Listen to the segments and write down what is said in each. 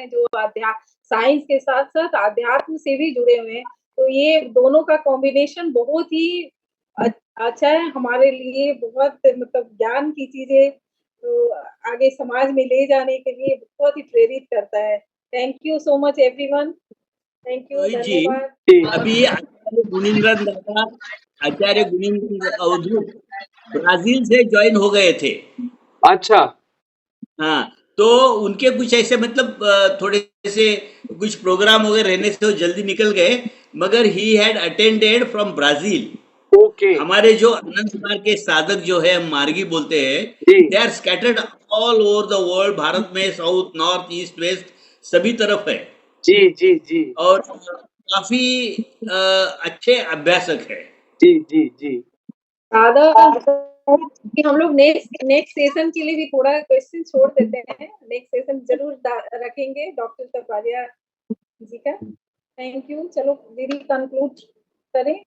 हैं जो साइंस के साथ साथ आध्यात्म से भी जुड़े हुए हैं। तो ये दोनों का कॉम्बिनेशन बहुत ही अच्छा है हमारे लिए, बहुत मतलब ज्ञान की चीजें तो आगे समाज में ले जाने के लिए बहुत ही प्रेरित करता है। Thank you so much everyone. Thank you, Rohit ji, धन्यवाद। अभी आचार्य गुणींद्र अवधूत ब्राजील से ज्वाइन हो गए थे। अच्छा, हाँ, तो उनके कुछ ऐसे मतलब थोड़े से कुछ प्रोग्राम वगैरह रहने से वो जल्दी निकल गए, मगर he had attended from Brazil. Okay हमारे जो अनंत मार्ग के साधक जो है, हम मार्गी बोलते हैं, जी they are scattered all over the world, Bharat में साउथ, नॉर्थ, ईस्ट, वेस्ट सभी तरफ है, जी जी जी और काफी अच्छे अभ्यासक है। जी जी जी दादा कि हम लोग नेक्स्ट सेशन के लिए भी थोड़ा क्वेश्चन छोड़ देते हैं। नेक्स्ट सेशन जरूर रखेंगे डॉक्टर तपारिया जी का। Thank you. चलो दीदी कंक्लूड करें।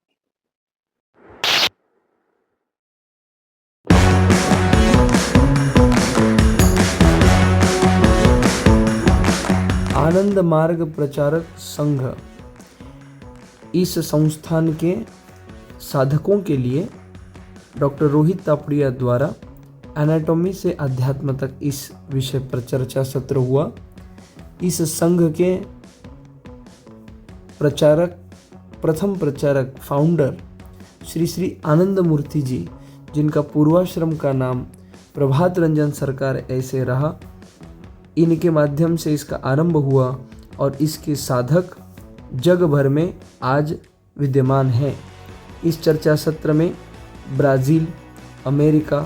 आनंद मार्ग प्रचारक संघ इस संस्थान के साधकों के लिए डॉक्टर रोहित तापड़िया द्वारा एनाटॉमी से अध्यात्म तक इस विषय पर चर्चा सत्र हुआ। इस संघ के प्रथम प्रचारक फाउंडर श्री श्री आनंद मूर्ति जी, जिनका पूर्वाश्रम का नाम प्रभात रंजन सरकार ऐसे रहा, इनके माध्यम से इसका आरंभ हुआ और इसके साधक जग भर में आज विद्यमान हैं। इस चर्चा सत्र में ब्राज़ील, अमेरिका,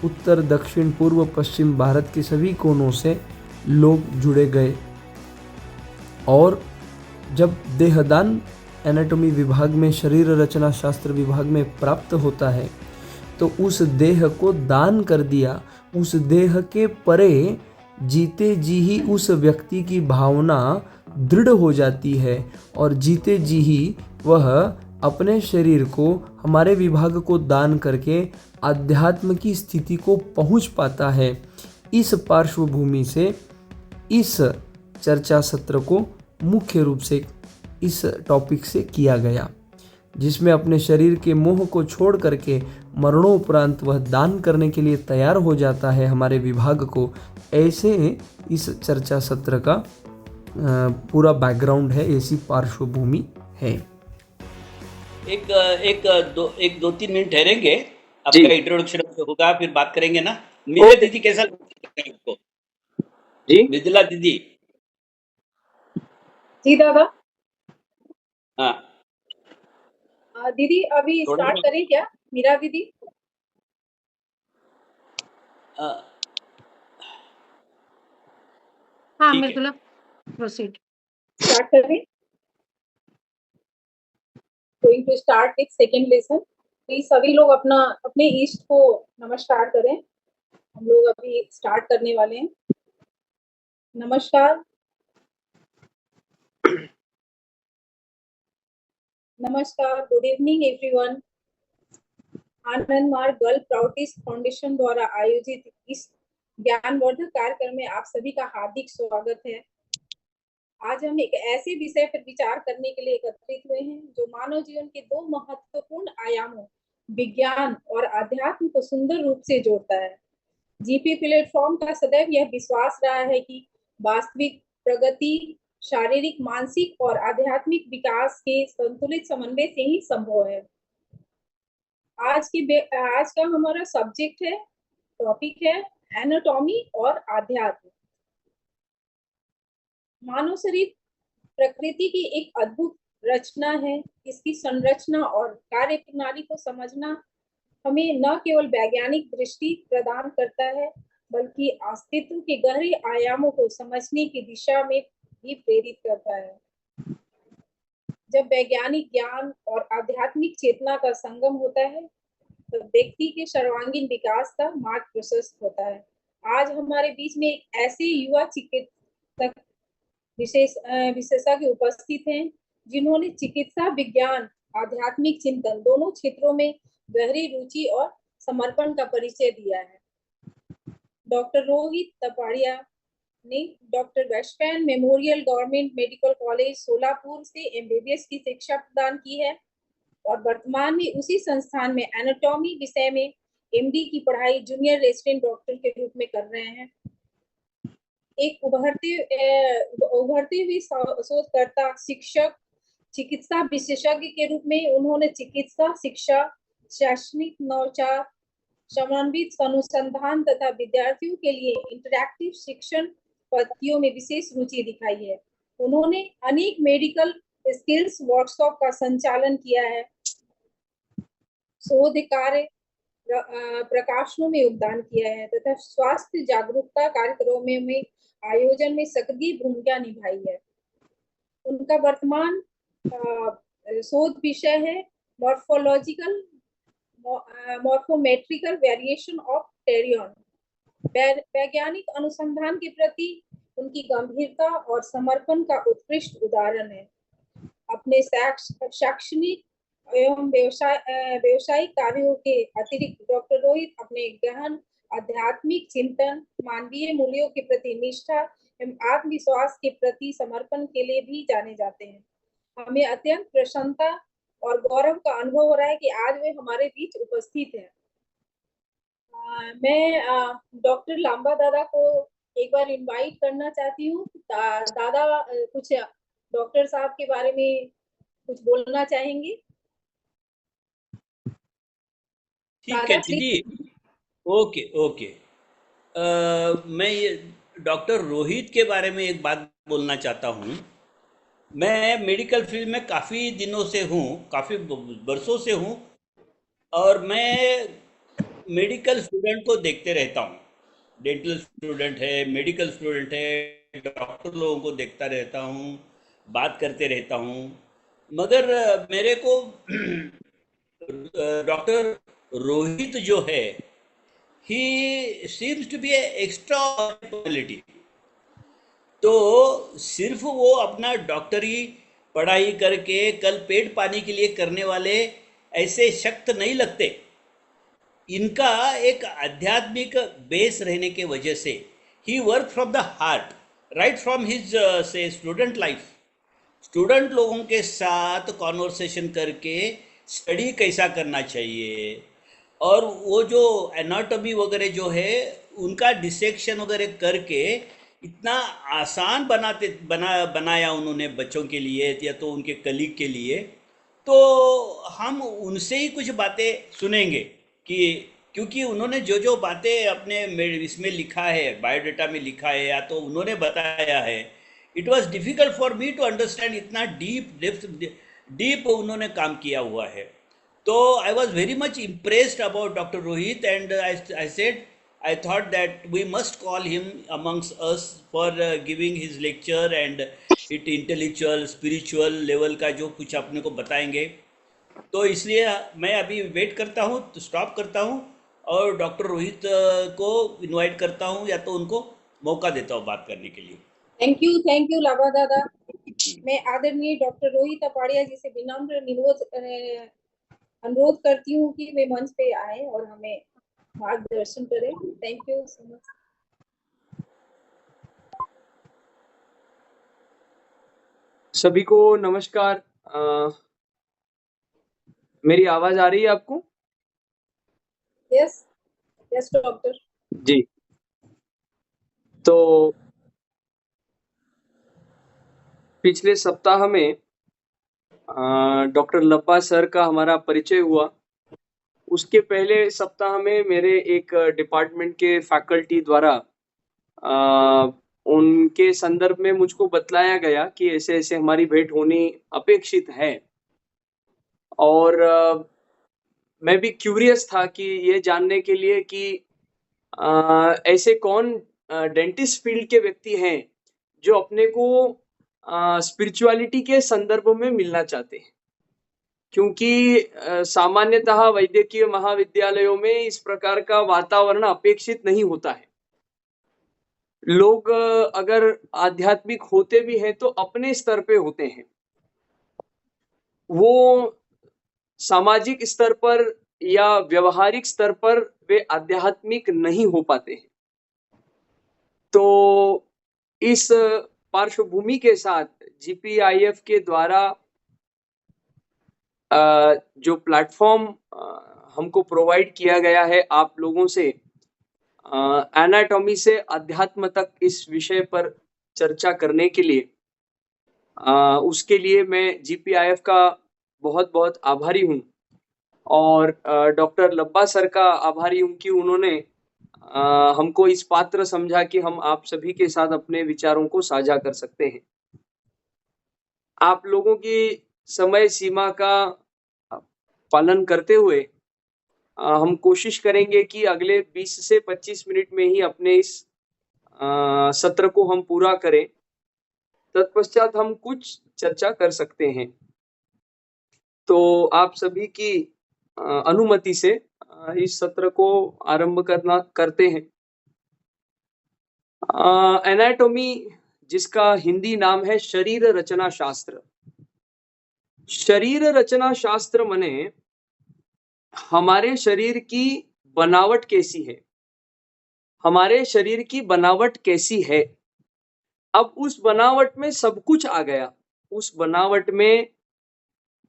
उत्तर, दक्षिण, पूर्व, पश्चिम भारत के सभी कोनों से लोग जुड़े गए और जब देहदान एनाटॉमी विभाग में, शरीर रचना शास्त्र विभाग में प्राप्त होता है तो उस देह को दान कर दिया। उस देह के परे जीते जी ही उस व्यक्ति की भावना दृढ़ हो जाती है और जीते जी ही वह अपने शरीर को हमारे विभाग को दान करके अध्यात्म की स्थिति को पहुंच पाता है। इस पार्श्वभूमि से इस चर्चा सत्र को मुख्य रूप से इस टॉपिक से किया गया, जिसमें अपने शरीर के मोह को छोड़ करके मरणोपरांत वह दान करने के लिए तैयार हो जाता है हमारे विभाग को। ऐसे इस चर्चा सत्र का पूरा बैकग्राउंड है, ऐसी पार्श्वभूमि है। एक दो तीन मिनट ठहरेंगे, आपका इंट्रोडक्शन होगा, फिर बात करेंगे ना। मिथिला दीदी कैसा लगता है आपको? जी मिथिला दीदी। जी दादा। हाँ दीदी अभी स्टार्ट करें क्या? मीरा दीदी। हाँ मिथिला, प्रोसीड। स्टार्ट करें। Going to start with second lesson. Please सभी लोग अपने इष्ट को नमस्कार करें। हम लोग अभी स्टार्ट करने वाले हैं। नमस्कार। नमस्कार, गुड इवनिंग एवरीवन। आनंद मार्ग गर्ल प्राउटिस्ट फाउंडेशन द्वारा आयोजित इस ज्ञानवर्धक कार्यक्रम में आप सभी का हार्दिक स्वागत है। आज हम एक ऐसे विषय पर विचार करने के लिए एकत्रित हुए हैं जो मानव जीवन के दो महत्वपूर्ण आयामों, विज्ञान और आध्यात्म को सुंदर रूप से जोड़ता है। जीपी प्लेटफॉर्म का सदैव यह विश्वास रहा है कि वास्तविक प्रगति शारीरिक, मानसिक और आध्यात्मिक विकास के संतुलित समन्वय से ही संभव है। आज का हमारा सब्जेक्ट है, टॉपिक है एनाटॉमी और आध्यात्म। मानव शरीर प्रकृति की एक अद्भुत रचना है। इसकी संरचना और कार्य प्रणाली को समझना हमें न केवल वैज्ञानिक दृष्टि प्रदान करता है, बल्कि अस्तित्व के गहरे आयामों को समझने की दिशा में भी प्रेरित करता है। जब वैज्ञानिक ज्ञान और आध्यात्मिक चेतना का संगम होता है तो व्यक्ति के सर्वांगीण विकास का मार्ग प्रशस्त होता है। आज हमारे बीच में एक ऐसे युवा चिकित्सक विशेषज्ञ उपस्थित हैं जिन्होंने चिकित्सा विज्ञान, आध्यात्मिक चिंतन दोनों क्षेत्रों में गहरी रुचि और समर्पण का परिचय दिया है। डॉक्टर रोहित तपाड़िया ने doctor Vaishampayan memorial government medical college Solapur से एमबीबीएस की शिक्षा प्रदान की है और वर्तमान में उसी संस्थान में एनाटॉमी विषय में एमडी की पढ़ाई जूनियर रेजिडेंट डॉक्टर के रूप में कर रहे हैं। एक उभरती हुई शोधकर्ता, शिक्षक, चिकित्सा विशेषज्ञ के रूप में उन्होंने चिकित्सा शिक्षा, शैक्षणिक नवाचार, समन्वित अनुसंधान तथा विद्यार्थियों के लिए इंटरैक्टिव शिक्षण पद्धतियों में विशेष रुचि दिखाई है। उन्होंने अनेक मेडिकल स्किल्स वर्कशॉप का संचालन किया है, शोध कार्य प्रकाशनों में योगदान किया है तथा स्वास्थ्य जागरूकता कार्यक्रमों में आयोजन में सक्रिय भूमिका निभाई है। उनका वर्तमान शोध विषय है मॉर्फोमेट्रिकल वेरिएशन ऑफ टेरियन। वैज्ञानिक अनुसंधान के प्रति उनकी गंभीरता और समर्पण का उत्कृष्ट उदाहरण है। अपने शैक्षणिक एवं व्यवसायिक कार्यों के अतिरिक्त डॉक्टर रोहित अपने गहन आध्यात्मिक चिंतन, मानवीय मूल्यों के प्रति निष्ठा एवं आत्मविश्वास के प्रति समर्पण के लिए भी जाने जाते हैं। हमें अत्यंत प्रसन्नता और गौरव का अनुभव हो रहा है कि आज वे हमारे बीच उपस्थित हैं। मैं डॉक्टर लांबा दादा को एक बार इनवाइट करना चाहती हूँ। दादा कुछ डॉक्टर साहब के बारे में कुछ बोलना चाहेंगे? ठीक है दीदी, ओके ओके। मैं ये डॉक्टर रोहित के बारे में एक बात बोलना चाहता हूँ। मैं मेडिकल फील्ड में काफ़ी दिनों से हूँ, काफ़ी बरसों से हूँ और मैं मेडिकल स्टूडेंट को देखते रहता हूँ। डेंटल स्टूडेंट है, मेडिकल स्टूडेंट है, डॉक्टर लोगों को देखता रहता हूँ, बात करते रहता हूँ। मगर मेरे को डॉक्टर रोहित जो है, he seems to be a extraordinary personality. तो सिर्फ वो अपना डॉक्टरी पढ़ाई करके कल पेट पानी के लिए करने वाले ऐसे शक्त नहीं लगते। इनका एक आध्यात्मिक बेस रहने के वजह से ही work from the heart, right from his से स्टूडेंट लाइफ। स्टूडेंट लोगों के साथ कॉन्वर्सेशन करके स्टडी कैसा करना चाहिए और वो जो एनाटॉमी वगैरह जो है उनका डिसेक्शन वगैरह करके इतना आसान बनाया उन्होंने बच्चों के लिए या तो उनके कलीग के लिए। तो हम उनसे ही कुछ बातें सुनेंगे कि क्योंकि उन्होंने जो जो बातें अपने इसमें लिखा है, बायोडाटा में लिखा है या तो उन्होंने बताया है, it was difficult for me to understand. इतना डीप उन्होंने काम किया हुआ है। तो I was very much impressed about doctor Rohit and I said I thought that we must call him amongst us for giving his lecture and it intellectual, spiritual level का जो कुछ अपने को बताएंगे। तो इसलिए मैं अभी वेट करता हूँ, तो स्टॉप करता हूँ और डॉक्टर रोहित को इनवाइट करता हूँ या तो उनको मौका देता हूँ बात करने के लिए। थैंक यू लाभा दादा। मैं आदरणीय डॉक्टर रोहित अपाड़िया जी से विनम्र अनुरोध करती हूँ कि वे मंच पे आए और हमें मार्गदर्शन करें। Thank you so much. सभी को नमस्कार। मेरी आवाज आ रही है आपको? यस डॉक्टर जी। तो पिछले सप्ताह में डॉक्टर लब्बा सर का हमारा परिचय हुआ। उसके पहले सप्ताह में मेरे एक डिपार्टमेंट के फैकल्टी द्वारा उनके संदर्भ में मुझको बतलाया गया कि ऐसे ऐसे हमारी भेंट होनी अपेक्षित है और मैं भी क्यूरियस था कि ये जानने के लिए कि ऐसे कौन डेंटिस्ट फील्ड के व्यक्ति हैं जो अपने को स्पिरिचुअलिटी के संदर्भ में मिलना चाहते हैं, क्योंकि सामान्यतः वैद्यकीय महाविद्यालयों में इस प्रकार का वातावरण अपेक्षित नहीं होता है। लोग अगर आध्यात्मिक होते भी हैं तो अपने स्तर पे होते हैं, वो सामाजिक स्तर पर या व्यवहारिक स्तर पर वे आध्यात्मिक नहीं हो पाते हैं। तो इस पार्श्वभूमि के साथ GPIF के द्वारा जो प्लेटफॉर्म हमको प्रोवाइड किया गया है आप लोगों से, एनाटॉमी से अध्यात्म तक इस विषय पर चर्चा करने के लिए, उसके लिए मैं GPIF का बहुत बहुत आभारी हूँ और डॉक्टर लब्बा सर का आभारी हूँ कि उन्होंने हमको इस पात्र समझा कि हम आप सभी के साथ अपने विचारों को साझा कर सकते हैं। आप लोगों की समय सीमा का पालन करते हुए हम कोशिश करेंगे कि अगले 20 से 25 मिनट में ही अपने इस सत्र को हम पूरा करें। तत्पश्चात हम कुछ चर्चा कर सकते हैं। तो आप सभी की अनुमति से इस सत्र को आरंभ करते हैं। एनाटॉमी, जिसका हिंदी नाम है शरीर रचना शास्त्र। शरीर रचना शास्त्र माने हमारे शरीर की बनावट कैसी है, हमारे शरीर की बनावट कैसी है। अब उस बनावट में सब कुछ आ गया। उस बनावट में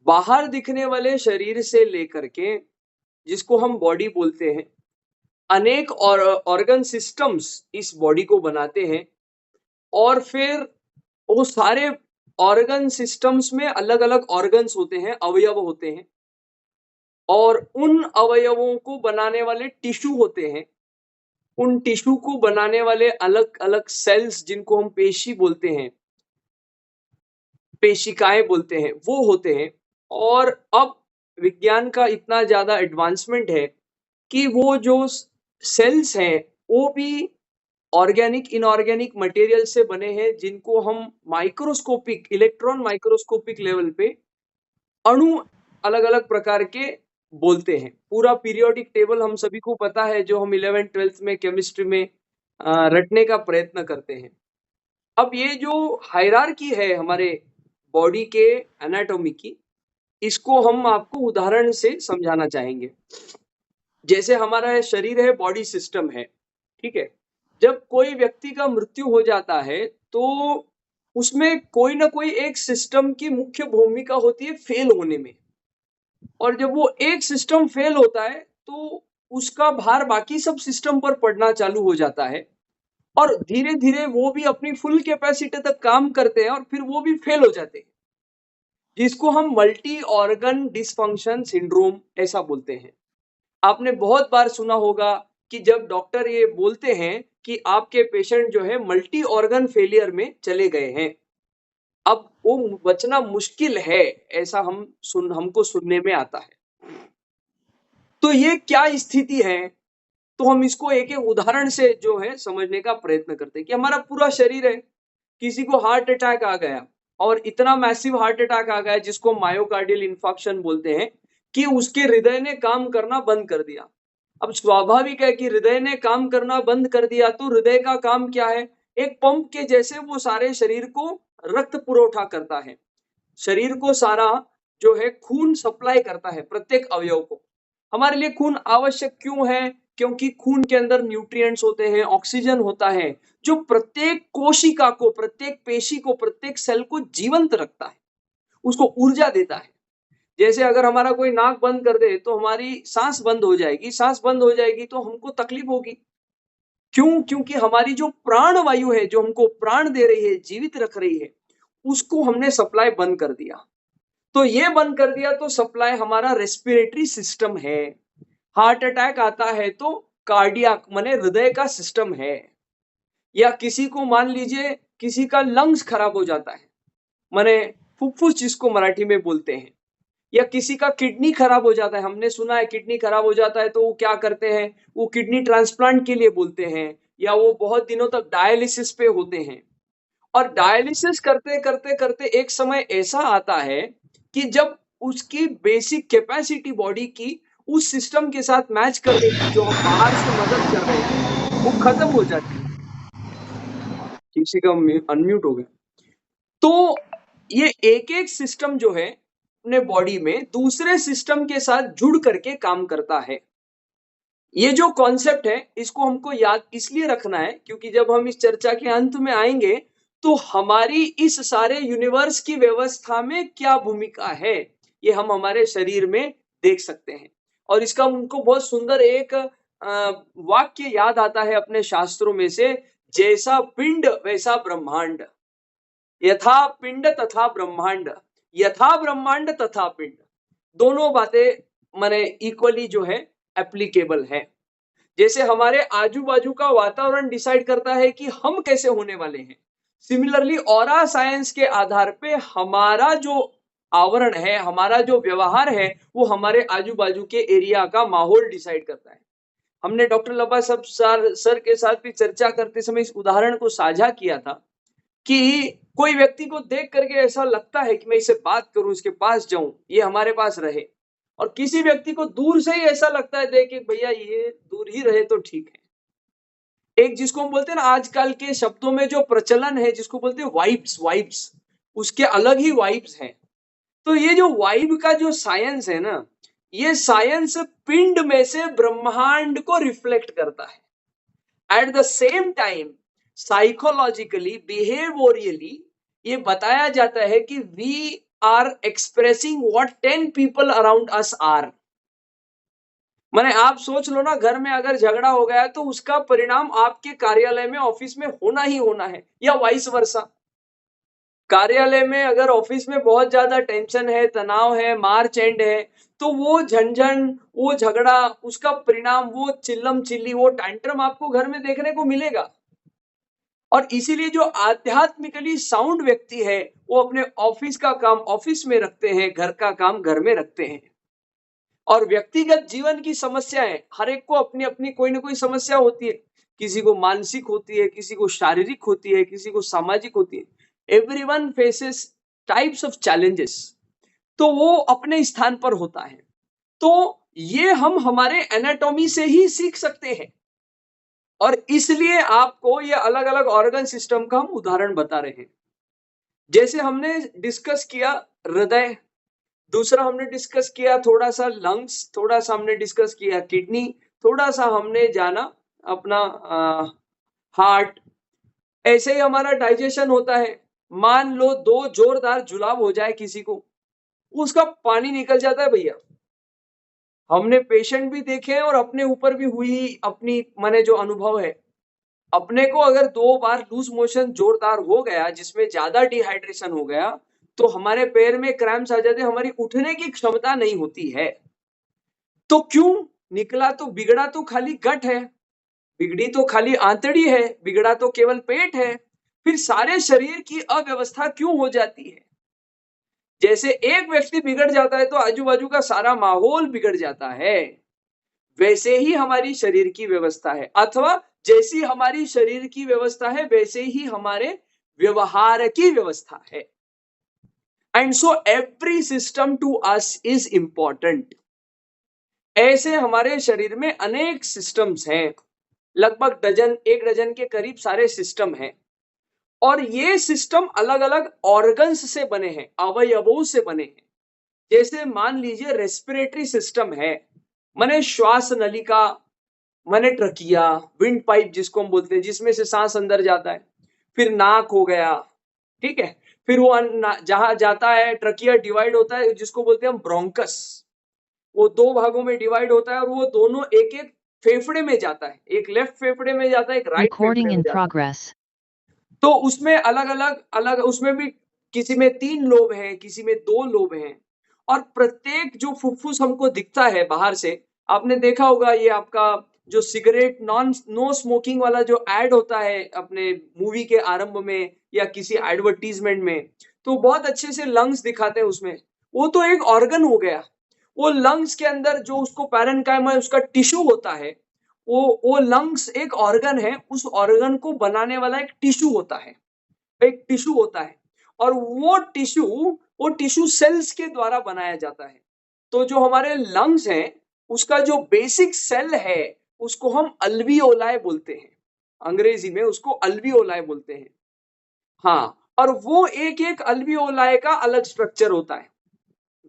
बाहर दिखने वाले शरीर से लेकर के, जिसको हम बॉडी बोलते हैं, अनेक ऑर्गन सिस्टम्स इस बॉडी को बनाते हैं और फिर वो सारे ऑर्गन सिस्टम्स में अलग अलग ऑर्गन्स होते हैं, अवयव होते हैं और उन अवयवों को बनाने वाले टिश्यू होते हैं। उन टिश्यू को बनाने वाले अलग अलग सेल्स, जिनको हम पेशी बोलते हैं, पेशिकाएं बोलते हैं, वो होते हैं। और अब विज्ञान का इतना ज्यादा एडवांसमेंट है कि वो जो सेल्स हैं वो भी ऑर्गेनिक इनऑर्गेनिक मटेरियल से बने हैं, जिनको हम माइक्रोस्कोपिक, इलेक्ट्रॉन माइक्रोस्कोपिक लेवल पे अणु अलग अलग प्रकार के बोलते हैं। पूरा पीरियोडिक टेबल हम सभी को पता है, जो हम 11th 12th में केमिस्ट्री में रटने का प्रयत्न करते हैं। अब ये जो हायरार्की है हमारे बॉडी के एनाटॉमी की, इसको हम आपको उदाहरण से समझाना चाहेंगे। जैसे हमारा शरीर है, बॉडी सिस्टम है, ठीक है। जब कोई व्यक्ति का मृत्यु हो जाता है तो उसमें कोई ना कोई एक सिस्टम की मुख्य भूमिका होती है फेल होने में, और जब वो एक सिस्टम फेल होता है तो उसका भार बाकी सब सिस्टम पर पड़ना चालू हो जाता है और धीरे धीरे वो भी अपनी फुल कैपेसिटी तक काम करते हैं और फिर वो भी फेल हो जाते हैं, जिसको हम मल्टी ऑर्गन डिसफंक्शन सिंड्रोम ऐसा बोलते हैं। आपने बहुत बार सुना होगा कि जब डॉक्टर ये बोलते हैं कि आपके पेशेंट जो है मल्टी ऑर्गन फेलियर में चले गए हैं, अब वो बचना मुश्किल है, ऐसा हमको सुनने में आता है। तो ये क्या स्थिति है, तो हम इसको एक एक उदाहरण से जो है समझने का प्रयत्न करते हैं। कि हमारा पूरा शरीर है, किसी को हार्ट अटैक आ गया और इतना मैसिव हार्ट अटैक आ गया जिसको मायोकार्डियल इंफार्क्शन बोलते हैं, कि उसके हृदय ने काम करना बंद कर दिया। अब स्वाभाविक है कि हृदय ने काम करना बंद कर दिया तो हृदय का काम क्या है, एक पंप के जैसे वो सारे शरीर को रक्त पुरवठा करता है, शरीर को सारा जो है खून सप्लाई करता है प्रत्येक अवयव को। हमारे लिए खून आवश्यक क्यों है, क्योंकि खून के अंदर न्यूट्रिएंट्स होते हैं, ऑक्सीजन होता है, जो प्रत्येक कोशिका को, प्रत्येक पेशी को, प्रत्येक सेल को जीवंत रखता है, उसको ऊर्जा देता है। जैसे अगर हमारा कोई नाक बंद कर दे तो हमारी सांस बंद हो जाएगी, सांस बंद हो जाएगी तो हमको तकलीफ होगी। क्यों? क्योंकि हमारी जो प्राण वायु है, जो हमको प्राण दे रही है, जीवित रख रही है, उसको हमने सप्लाई बंद कर दिया। तो ये बंद कर दिया तो सप्लाई हमारा रेस्पिरेटरी सिस्टम है। हार्ट अटैक आता है तो कार्डियक माने हृदय का सिस्टम है। या किसी को मान लीजिए किसी का लंग्स खराब हो जाता है, माने फुफ्फुस जिसको मराठी में बोलते हैं, या किसी का किडनी खराब हो जाता है। हमने सुना है किडनी खराब हो जाता है तो वो क्या करते हैं, वो किडनी ट्रांसप्लांट के लिए बोलते हैं, या वो बहुत दिनों तक डायलिसिस पे होते हैं। और डायलिसिस करते करते करते एक समय ऐसा आता है कि जब उसकी बेसिक कैपेसिटी बॉडी की उस सिस्टम के साथ मैच कर रही थी, जो हम बाहर से मदद कर रहे हैं, वो खत्म हो जाती है। किसी का अनम्यूट हो गया। तो ये एक एक सिस्टम जो है अपने बॉडी में दूसरे सिस्टम के साथ जुड़ करके काम करता है। ये जो कॉन्सेप्ट है इसको हमको याद इसलिए रखना है क्योंकि जब हम इस चर्चा के अंत में आएंगे तो हमारी इस सारे यूनिवर्स की व्यवस्था में क्या भूमिका है ये हम हमारे शरीर में देख सकते हैं। और इसका हमको बहुत सुंदर एक वाक्य याद आता है अपने शास्त्रों में से, जैसा पिंड वैसा ब्रह्मांड, यथा पिंड तथा ब्रह्मांड, यथा ब्रह्मांड तथा पिंड। दोनों बातें माने इक्वली जो है एप्लीकेबल है। जैसे हमारे आजू बाजू का वातावरण डिसाइड करता है कि हम कैसे होने वाले हैं, सिमिलरली ऑरा साइंस के आधार पे हमारा जो आवरण है, हमारा जो व्यवहार है, वो हमारे आजू बाजू के एरिया का माहौल डिसाइड करता है। हमने डॉक्टर लब्बा सर के साथ भी चर्चा करते समय इस उदाहरण को साझा किया था कि कोई व्यक्ति को देख करके ऐसा लगता है कि मैं इससे बात करूं, इसके पास जाऊं, ये हमारे पास रहे, और किसी व्यक्ति को दूर से ही ऐसा लगता है देख के भैया ये दूर ही रहे तो ठीक है। एक जिसको हम बोलते हैं ना आजकल के शब्दों में जो प्रचलन है जिसको बोलते हैं वाइब्स, उसके अलग ही वाइब्स हैं। तो ये जो वाइब का जो साइंस है ना, ये साइंस पिंड में से ब्रह्मांड को रिफ्लेक्ट करता है। At the same time psychologically, behaviourally ये बताया जाता है कि we are expressing what 10 people around us are. माने आप सोच लो ना, घर में अगर झगड़ा हो गया तो उसका परिणाम आपके कार्यालय में, ऑफिस में होना ही होना है, या वाइस वर्सा। कार्यालय में अगर ऑफिस में बहुत ज्यादा टेंशन है, तनाव है, मार्च एंड है, तो वो झंझन, वो झगड़ा, उसका परिणाम वो चिल्लम चिल्ली, वो टैंट्रम आपको घर में देखने को मिलेगा। और इसीलिए जो आध्यात्मिकली साउंड व्यक्ति है वो अपने ऑफिस का काम ऑफिस में रखते हैं, घर का काम घर में रखते हैं। और व्यक्तिगत जीवन की समस्याएं, हर एक को अपनी अपनी कोई ना कोई समस्या होती है, किसी को मानसिक होती है, किसी को शारीरिक होती है, किसी को सामाजिक होती है। Everyone faces types of challenges, तो वो अपने स्थान पर होता है। तो ये हम हमारे एनाटॉमी से ही सीख सकते हैं, और इसलिए आपको ये अलग अलग ऑर्गन सिस्टम का हम उदाहरण बता रहे हैं। जैसे हमने डिस्कस किया हृदय, दूसरा हमने डिस्कस किया थोड़ा सा लंग्स, थोड़ा सा हमने डिस्कस किया किडनी, थोड़ा सा हमने जाना अपना हार्ट। ऐसे ही हमारा डाइजेशन होता है। मान लो 2 जोरदार जुलाब हो जाए किसी को, उसका पानी निकल जाता है भैया। हमने पेशेंट भी देखे हैं और अपने ऊपर भी हुई अपनी माने जो अनुभव है। अपने को अगर 2 बार लूज मोशन जोरदार हो गया, जिसमें ज्यादा डिहाइड्रेशन हो गया, तो हमारे पैर में क्रैम्प्स आ जाते, हमारी उठने की क्षमता नहीं होती है। तो क्यों निकला? तो बिगड़ा तो खाली गट है, बिगड़ी तो खाली आंतड़ी है, बिगड़ा तो केवल पेट है। फिर सारे शरीर की अव्यवस्था क्यों हो जाती है? जैसे एक व्यक्ति बिगड़ जाता है तो आजू बाजू का सारा माहौल बिगड़ जाता है, वैसे ही हमारी शरीर की व्यवस्था है, अथवा जैसी हमारी शरीर की व्यवस्था है वैसे ही हमारे व्यवहार की व्यवस्था है। And so every system to us is important. ऐसे हमारे शरीर में अनेक सिस्टम्स हैं, लगभग एक डजन के करीब सारे सिस्टम हैं। और ये सिस्टम अलग अलग ऑर्गन्स से बने हैं, अवयवों से बने हैं। जैसे मान लीजिए रेस्पिरेटरी सिस्टम है, माने श्वास नलिका, माने ट्रकिया, विंड पाइप जिसको हम बोलते हैं, जिसमें से सांस अंदर जाता है। फिर नाक हो गया, ठीक है। फिर वो जहां जाता है ट्रकिया डिवाइड होता है, जिसको बोलते हैं हम ब्रोंकस। वो 2 भागों में डिवाइड होता है और वो दोनों एक एक फेफड़े में जाता है, एक लेफ्ट फेफड़े में जाता है, एक राइट फेफड़े में जाता है। तो उसमें अलग उसमें भी किसी में 3 लोब हैं, किसी में 2 लोब हैं। और प्रत्येक जो फुफ्फुस हमको दिखता है बाहर से, आपने देखा होगा ये आपका जो सिगरेट नो स्मोकिंग वाला जो एड होता है अपने मूवी के आरंभ में या किसी एडवर्टीजमेंट में, तो बहुत अच्छे से लंग्स दिखाते हैं उसमें। वो तो एक ऑर्गन हो गया। वो लंग्स के अंदर जो उसको पैरेन्काइमा उसका टिश्यू होता है, वो लंग्स एक ऑर्गन है, उस ऑर्गन को बनाने वाला एक टिश्यू होता है, एक टिश्यू होता है। और वो टिश्यू सेल्स के द्वारा बनाया जाता है। तो जो हमारे लंग्स हैं, उसका जो बेसिक सेल है उसको हम अल्वियोलाई बोलते हैं, अंग्रेजी में उसको अल्वियोलाई बोलते हैं। हाँ, और वो एक एक अल्वियोलाई का अलग स्ट्रक्चर होता है।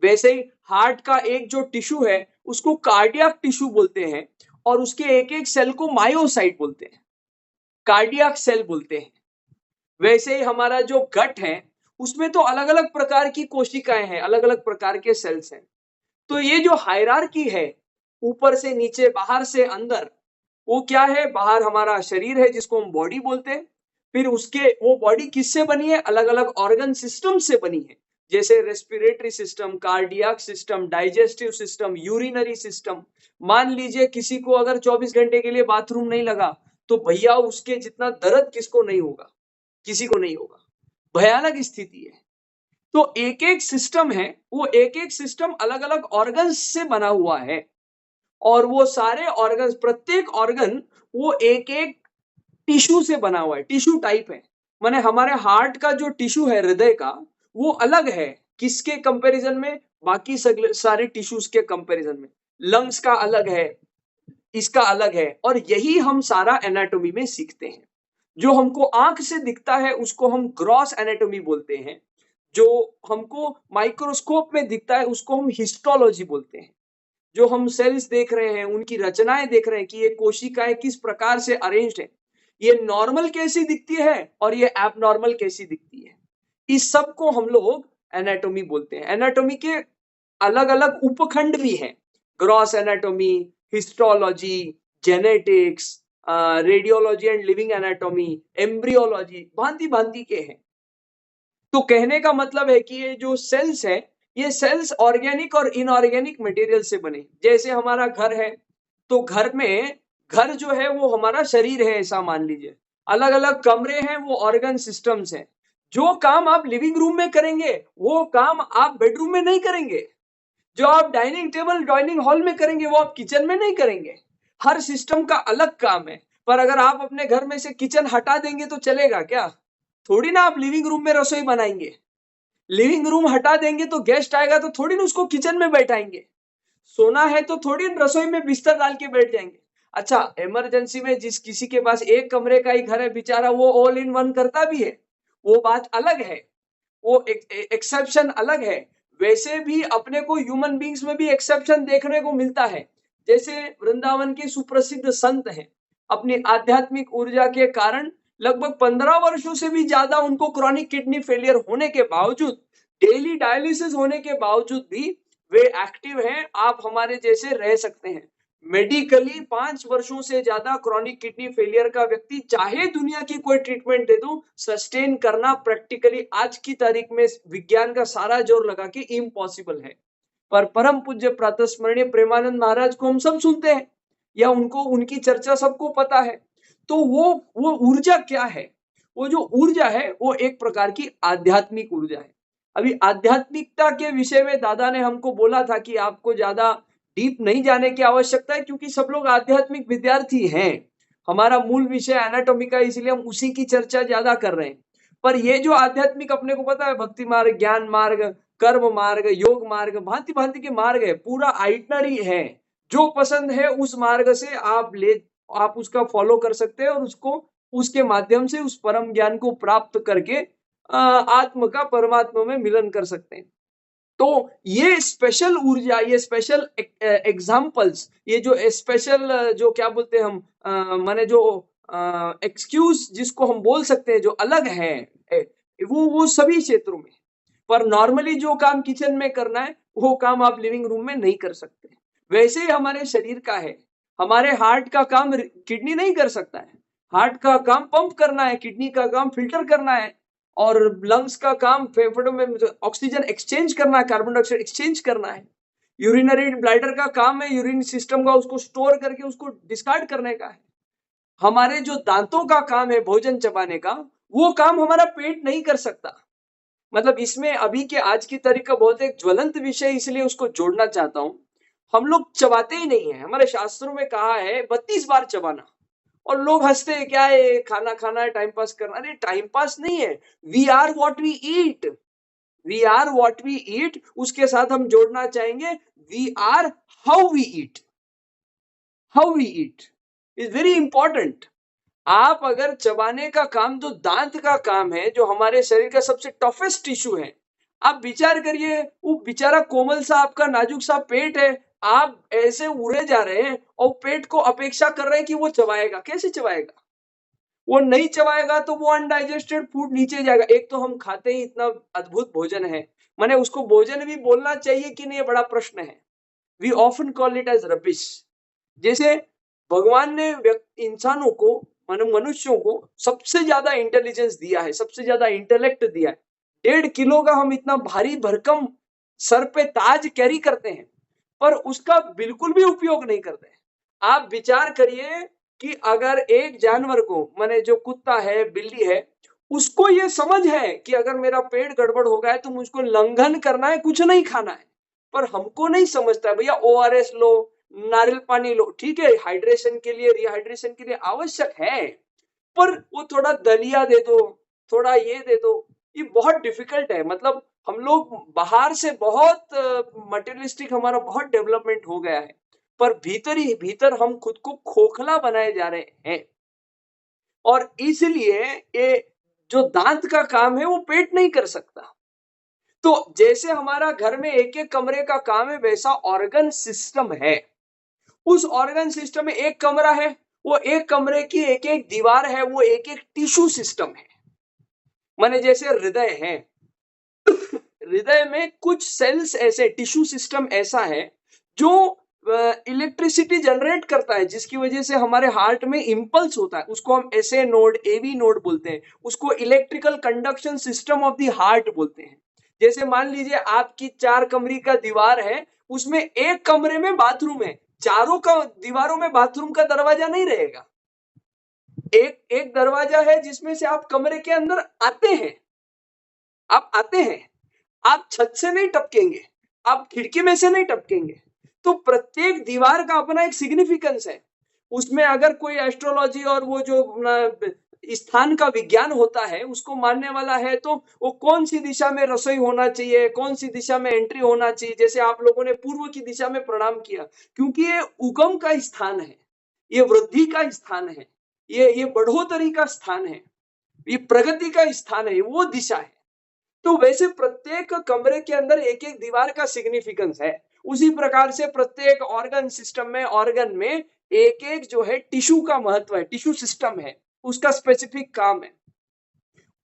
वैसे ही हार्ट का एक जो टिश्यू है उसको कार्डियक टिश्यू बोलते हैं, और उसके एक एक सेल को मायोसाइट बोलते हैं, कार्डियक सेल बोलते हैं। वैसे ही हमारा जो गट है उसमें तो अलग अलग प्रकार की कोशिकाएं हैं, अलग अलग प्रकार के सेल्स हैं। तो ये जो हायरार्की है, ऊपर से नीचे, बाहर से अंदर, वो क्या है? बाहर हमारा शरीर है जिसको हम बॉडी बोलते हैं। फिर उसके वो बॉडी किससे बनी है? अलग अलग ऑर्गन सिस्टम से बनी है, जैसे respiratory system, cardiac system, digestive system, urinary system. मान लीजिए किसी को अगर 24 घंटे के लिए बाथरूम नहीं लगा तो भैया उसके जितना दर्द किसको नहीं होगा? किसी को नहीं होगा। भयानक स्थिति है। तो एक एक सिस्टम है, वो एक एक सिस्टम अलग अलग ऑर्गन्स से बना हुआ है, और वो सारे ऑर्गन्स, प्रत्येक ऑर्गन वो एक एक टिश्यू से बना हुआ है, टिश्यू टाइप है। माने हमारे हार्ट का जो टिश्यू है, हृदय का, वो अलग है किसके कंपैरिजन में? बाकी सारे टिश्यूज के कंपैरिजन में। लंग्स का अलग है, इसका अलग है। और यही हम सारा एनाटॉमी में सीखते हैं। जो हमको आंख से दिखता है उसको हम ग्रॉस एनाटॉमी बोलते हैं, जो हमको माइक्रोस्कोप में दिखता है उसको हम हिस्टोलॉजी बोलते हैं। जो हम सेल्स देख रहे हैं, उनकी रचनाएं देख रहे हैं कि ये कोशिकाएं किस प्रकार से अरेंज्ड है, ये नॉर्मल कैसी दिखती है और ये एबनॉर्मल कैसी दिखती है, इस सब को हम लोग एनाटॉमी बोलते हैं। एनाटॉमी के अलग अलग उपखंड भी हैं, gross anatomy, histology, genetics, radiology and living anatomy, embryology, भांति भांति के हैं। तो कहने का मतलब है कि ये जो सेल्स है, ये सेल्स ऑर्गेनिक और इनऑर्गेनिक मटेरियल से बने। जैसे हमारा घर है, तो घर में, घर जो है वो हमारा शरीर है ऐसा मान लीजिए, अलग अलग कमरे हैं, वो ऑर्गन सिस्टम्स हैं। जो काम आप लिविंग रूम में करेंगे वो काम आप बेडरूम में नहीं करेंगे, जो आप डाइनिंग टेबल, डाइनिंग हॉल में करेंगे वो आप किचन में नहीं करेंगे। हर सिस्टम का अलग काम है। पर अगर आप अपने घर में से किचन हटा देंगे तो चलेगा क्या? थोड़ी ना आप लिविंग रूम में रसोई बनाएंगे। लिविंग रूम हटा देंगे तो गेस्ट आएगा तो थोड़ी ना उसको किचन में बैठाएंगे। सोना है तो थोड़ी रसोई में बिस्तर डाल के बैठ जाएंगे। अच्छा, इमरजेंसी में जिस किसी के पास एक कमरे का ही घर है बेचारा, वो ऑल इन वन करता भी है, वो बात अलग है, वो एक्सेप्शन अलग है। वैसे भी अपने को ह्यूमन बींग्स में भी एक्सेप्शन देखने को मिलता है। जैसे वृंदावन के सुप्रसिद्ध संत हैं, अपनी आध्यात्मिक ऊर्जा के कारण लगभग 15 वर्षों से भी ज्यादा उनको क्रॉनिक किडनी फेलियर होने के बावजूद, डेली डायलिसिस होने के बावजूद भी वे एक्टिव हैं। आप हमारे जैसे रह सकते हैं। मेडिकली 5 वर्षों से ज्यादा क्रॉनिक किडनी फेलियर का व्यक्ति चाहे दुनिया की कोई ट्रीटमेंट दे दो, सस्टेन करना प्रैक्टिकली आज की तारीख में विज्ञान का सारा जोर लगा के इम्पॉसिबल है। पर परम पूज्य प्रातस्मरणीय प्रेमानंद महाराज को हम सब सुनते हैं, या उनको, उनकी चर्चा सबको पता है। तो वो ऊर्जा क्या है? वो जो ऊर्जा है वो एक प्रकार की आध्यात्मिक ऊर्जा है। अभी आध्यात्मिकता के विषय में दादा ने हमको बोला था कि आपको ज्यादा डीप नहीं जाने की आवश्यकता है, क्योंकि सब लोग आध्यात्मिक विद्यार्थी हैं। हमारा मूल विषय एनाटॉमी का, इसलिए हम उसी की चर्चा ज्यादा कर रहे हैं। पर ये जो आध्यात्मिक, अपने को पता है, भक्ति मार्ग, ज्ञान मार्ग, कर्म मार्ग, योग मार्ग, भांति भांति के मार्ग है, पूरा आइटनरी है। जो पसंद है उस मार्ग से आप उसका फॉलो कर सकते हैं और उसको, उसके माध्यम से उस परम ज्ञान को प्राप्त करके आत्म का परमात्मा में मिलन कर सकते हैं। तो ये स्पेशल ऊर्जा, ये स्पेशल एग्जाम्पल्स, ये जो स्पेशल, जो क्या बोलते हैं हम, माने जो एक्सक्यूज जिसको हम बोल सकते हैं, जो अलग है, वो सभी क्षेत्रों में। पर नॉर्मली जो काम किचन में करना है वो काम आप लिविंग रूम में नहीं कर सकते। वैसे ही हमारे शरीर का है। हमारे हार्ट का काम किडनी नहीं कर सकता है। हार्ट का काम पंप करना है, किडनी का काम फिल्टर करना है, और लंग्स का काम फेफड़ों में ऑक्सीजन एक्सचेंज करना है, कार्बन डाइऑक्साइड एक्सचेंज करना है। यूरिनरी ब्लैडर का काम है यूरिन सिस्टम का उसको स्टोर करके उसको डिस्कार्ड करने का है। हमारे जो दांतों का काम है भोजन चबाने का, वो काम हमारा पेट नहीं कर सकता। मतलब इसमें अभी के आज की तारीख का बहुत एक ज्वलंत विषय, इसलिए उसको जोड़ना चाहता हूं। हम लोग चबाते ही नहीं है। हमारे शास्त्रों में कहा है 32 बार चबाना, और लोग हंसते हैं, क्या है, खाना खाना है, टाइम पास करना। अरे टाइम पास नहीं है, we are what we eat, we are what we eat. उसके साथ हम जोड़ना चाहेंगे we are how we eat. How we eat is very important. आप अगर चबाने का काम, जो दांत का काम है, जो हमारे शरीर का सबसे टफेस्ट टिश्यू है, आप विचार करिए, वो बेचारा कोमल सा आपका नाजुक सा पेट है, आप ऐसे उड़े जा रहे हैं और पेट को अपेक्षा कर रहे हैं कि वो चबाएगा। कैसे चबाएगा? वो नहीं चबाएगा तो वो अनडाइजेस्टेड फूड नीचे जाएगा। एक तो हम खाते ही इतना अद्भुत भोजन है, माने उसको भोजन भी बोलना चाहिए कि नहीं, ये बड़ा प्रश्न है। We often call it as rubbish. जैसे भगवान ने इंसानों को, मानो मनुष्यों को सबसे ज्यादा इंटेलिजेंस दिया है, सबसे ज्यादा इंटेलेक्ट दिया है। 1.5 किलो का हम इतना भारी भरकम सर पे ताज कैरी करते हैं, पर उसका बिल्कुल भी उपयोग नहीं करते हैं। आप विचार करिए कि अगर एक जानवर को, माने जो कुत्ता है, बिल्ली है, उसको ये समझ है कि अगर मेरा पेट गड़बड़ हो गया है तो मुझको लंघन करना है, कुछ नहीं खाना है। पर हमको नहीं समझता है, भैया ORS लो, नारियल पानी लो, ठीक है, हाइड्रेशन के लिए, रिहाइड्रेशन के लिए आवश्यक है, पर वो थोड़ा दलिया दे दो, थोड़ा ये दे दो, ये बहुत डिफिकल्ट है। मतलब हम लोग बाहर से बहुत मटेरियलिस्टिक, हमारा बहुत डेवलपमेंट हो गया है, पर भीतर ही भीतर हम खुद को खोखला बनाए जा रहे हैं। और इसलिए ये जो दांत का काम है वो पेट नहीं कर सकता। तो जैसे हमारा घर में एक एक कमरे का काम है, वैसा ऑर्गन सिस्टम है। उस ऑर्गन सिस्टम में एक कमरा है, वो एक कमरे की एक एक दीवार है, वो एक एक टिश्यू सिस्टम है। माने जैसे हृदय है, हृदय में कुछ सेल्स ऐसे, टिश्यू सिस्टम ऐसा है जो इलेक्ट्रिसिटी जनरेट करता है, जिसकी वजह से हमारे हार्ट में इंपल्स होता है। उसको हम SA नोड, AV नोड बोलते हैं। उसको electrical conduction system of the heart बोलते हैं। जैसे मान लीजिए आपकी 4 कमरे का दीवार है, उसमें एक कमरे में बाथरूम है, चारों का दीवारों में बाथरूम का दरवाजा नहीं रहेगा। एक दरवाजा है जिसमें से आप कमरे के अंदर आते हैं, आप छत से नहीं टपकेंगे, आप खिड़की में से नहीं टपकेंगे। तो प्रत्येक दीवार का अपना एक सिग्निफिकेंस है। उसमें अगर कोई एस्ट्रोलॉजी और वो जो स्थान का विज्ञान होता है उसको मानने वाला है, तो वो कौन सी दिशा में रसोई होना चाहिए, कौन सी दिशा में एंट्री होना चाहिए। जैसे आप लोगों ने पूर्व की दिशा में प्रणाम किया, क्योंकि ये उगम का स्थान है, ये वृद्धि का स्थान है, ये बढ़ोतरी का स्थान है, ये प्रगति का स्थान है, वो दिशा है। तो वैसे प्रत्येक कमरे के अंदर एक एक दीवार का सिग्निफिकेंस है। उसी प्रकार से प्रत्येक ऑर्गन सिस्टम में, ऑर्गन में एक एक जो है टिश्यू का महत्व है, टिश्यू सिस्टम है, उसका स्पेसिफिक काम है।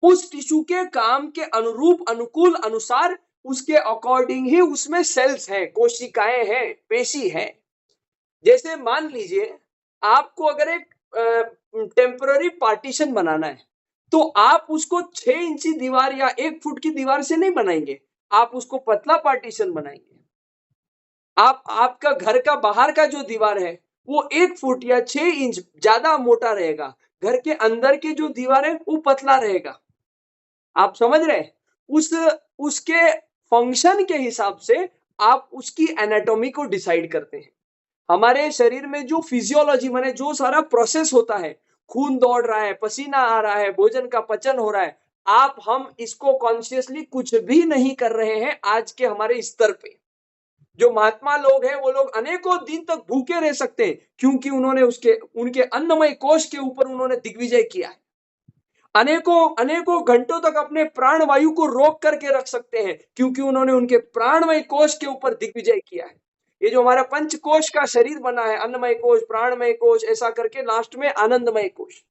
उस टिश्यू के काम के अनुरूप, अनुकूल, अनुसार, उसके अकॉर्डिंग ही उसमें सेल्स हैं, कोशिकाएं हैं, पेशी है। जैसे मान लीजिए आपको अगर एक टेम्पररी पार्टीशन बनाना है, तो आप उसको 6 इंची दीवार या 1 फुट की दीवार से नहीं बनाएंगे, आप उसको पतला पार्टीशन बनाएंगे। आपका घर का बाहर का जो दीवार है वो 1 फुट या 6 इंच ज्यादा मोटा रहेगा, घर के अंदर की जो दीवार है वो पतला रहेगा। आप समझ रहे हैं? उसके फंक्शन के हिसाब से आप उसकी एनाटॉमी को डिसाइड करते हैं। हमारे शरीर में जो फिजियोलॉजी, माने जो सारा प्रोसेस होता है, खून दौड़ रहा है, पसीना आ रहा है, भोजन का पचन हो रहा है, हम इसको कॉन्शियसली कुछ भी नहीं कर रहे हैं आज के हमारे स्तर पे। जो महात्मा लोग हैं वो लोग अनेकों दिन तक भूखे रह सकते हैं, क्योंकि उन्होंने उनके अन्नमय कोश के ऊपर उन्होंने दिग्विजय किया है। अनेकों घंटों तक अपने प्राण वायु को रोक करके रख सकते हैं, क्योंकि उन्होंने उनके प्राणमय कोश के ऊपर दिग्विजय किया है। ये जो हमारा पंचकोश का शरीर बना है, अन्नमय कोश, प्राणमय कोश, ऐसा करके लास्ट में आनंदमय कोश,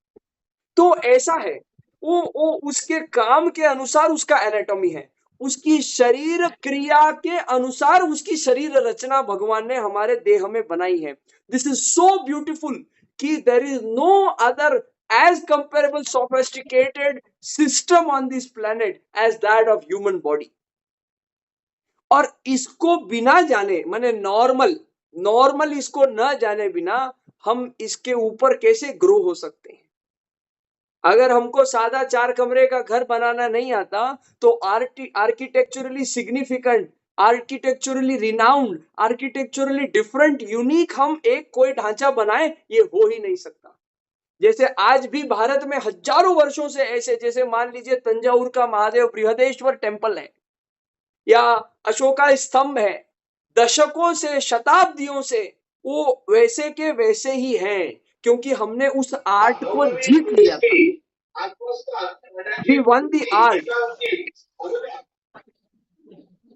तो ऐसा है। वो उसके काम के अनुसार उसका एनाटॉमी है, उसकी शरीर क्रिया के अनुसार उसकी शरीर रचना भगवान ने हमारे देह में बनाई है। दिस इज सो ब्यूटीफुल कि there is no other as comparable sophisticated system on this planet as that of human body। और इसको बिना जाने, माने नॉर्मल इसको न जाने बिना हम इसके ऊपर कैसे ग्रो हो सकते हैं। अगर हमको सादा 4 कमरे का घर बनाना नहीं आता, तो architecturally significant, architecturally renowned, architecturally different, unique हम एक कोई ढांचा बनाए, ये हो ही नहीं सकता। जैसे आज भी भारत में हजारों वर्षों से ऐसे, जैसे मान लीजिए तंजावुर का महादेव बृहदेश्वर टेम्पल है, या अशोका स्तंभ है, दशकों से, शताब्दियों से वो वैसे के वैसे ही हैं, क्योंकि हमने उस आर्ट को जीत लिया था। We won the art।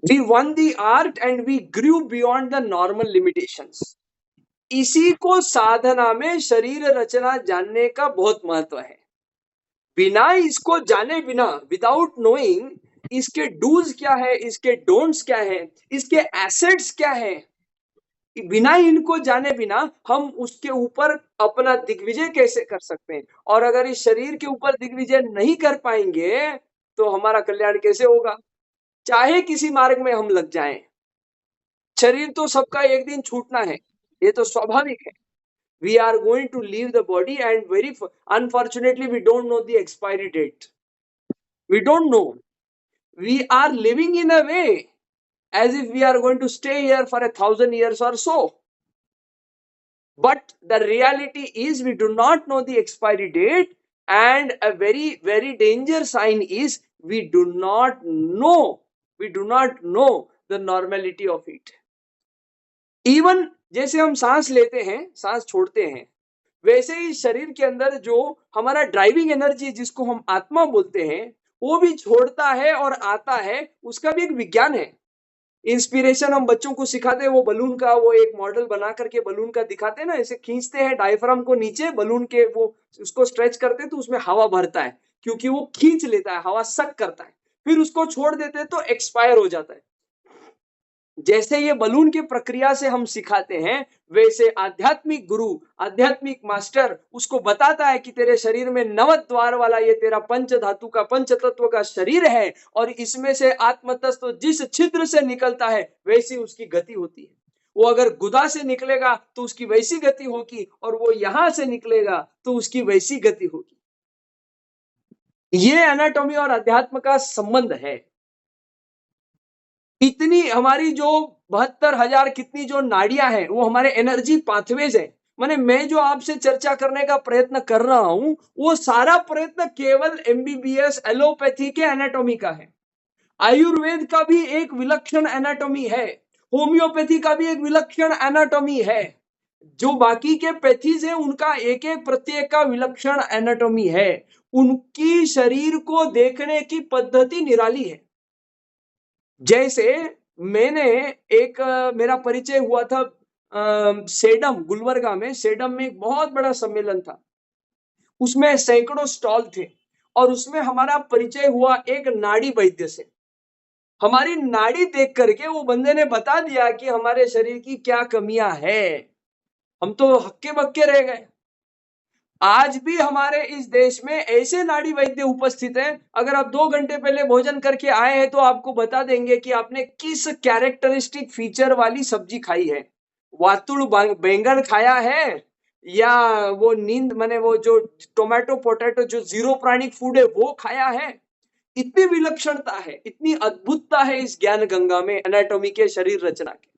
We won the art and we grew beyond the normal limitations. इसी को साधना में शरीर रचना जानने का बहुत महत्व है। बिना इसको जाने बिना, विदाउट नोइंग इसके डूज क्या है, इसके डोंट्स क्या है, इसके एसेट्स क्या है, बिना इनको जाने बिना हम उसके ऊपर अपना दिग्विजय कैसे कर सकते हैं? और अगर इस शरीर के ऊपर दिग्विजय नहीं कर पाएंगे तो हमारा कल्याण कैसे होगा? चाहे किसी मार्ग में हम लग जाएं, शरीर तो सबका एक दिन छूटना है, ये तो स्वाभाविक है। We are going to leave the body and very unfortunately we don't know the expiry date. We don't know. We are living in a way as if we are going to stay here for 1,000 years or so. But the reality is we do not know the expiry date, and a very, very danger sign is we do not know the normality of it. Even जैसे हम सांस लेते हैं, सांस छोड़ते हैं, वैसे ही शरीर के अंदर जो हमारा ड्राइविंग एनर्जी जिसको हम आत्मा बोलते हैं, वो भी छोड़ता है और आता है, उसका भी एक विज्ञान है। इंस्पिरेशन हम बच्चों को सिखाते हैं, वो बलून का वो एक मॉडल बना करके बलून का दिखाते हैं ना, ऐसे खींचते हैं डायफ्राम को नीचे, बलून के वो उसको स्ट्रेच करते हैं तो उसमें हवा भरता है, क्योंकि वो खींच लेता है, हवा सक करता है, फिर उसको छोड़ देते हैं तो एक्सपायर हो जाता है। जैसे ये बलून की प्रक्रिया से हम सिखाते हैं, वैसे आध्यात्मिक गुरु, आध्यात्मिक मास्टर उसको बताता है कि तेरे शरीर में 9 द्वार वाला ये तेरा पंच धातु का, पंच तत्व का शरीर है, और इसमें से आत्मतत्व जिस छिद्र से निकलता है वैसी उसकी गति होती है। वो अगर गुदा से निकलेगा तो उसकी वैसी गति होगी, और वो यहां से निकलेगा तो उसकी वैसी गति होगी। ये एनाटॉमी और अध्यात्म का संबंध है। इतनी हमारी जो 72,000 कितनी जो नाड़ियां हैं वो हमारे एनर्जी पाथवेज है। माने मैं जो आपसे चर्चा करने का प्रयत्न कर रहा हूं, वो सारा प्रयत्न केवल एमबीबीएस एलोपैथी के एनाटॉमी का है। आयुर्वेद का भी एक विलक्षण एनाटॉमी है, होम्योपैथी का भी एक विलक्षण एनाटॉमी है, जो बाकी के पैथीज है उनका एक एक प्रत्येक का विलक्षण एनाटॉमी है। उनकी शरीर को देखने की पद्धति निराली है। जैसे मैंने एक मेरा परिचय हुआ था सेडम, गुलबर्गा में, सेडम में एक बहुत बड़ा सम्मेलन था, उसमें सैकड़ों स्टॉल थे, और उसमें हमारा परिचय हुआ एक नाड़ी वैद्य से। हमारी नाड़ी देख करके वो बंदे ने बता दिया कि हमारे शरीर की क्या कमियां हैं। हम तो हक्के बक्के रह गए। आज भी हमारे इस देश में ऐसे नाड़ी वैद्य उपस्थित हैं, अगर आप 2 घंटे पहले भोजन करके आए हैं तो आपको बता देंगे कि आपने किस कैरेक्टरिस्टिक फीचर वाली सब्जी खाई है। वातुड़ बैंगन खाया है, या वो नींद माने वो जो टोमेटो पोटैटो जो जीरो प्राणिक फूड है वो खाया है। इतनी विलक्षणता है, इतनी अद्भुतता है इस ज्ञान गंगा में, एनाटॉमी के, शरीर रचना के।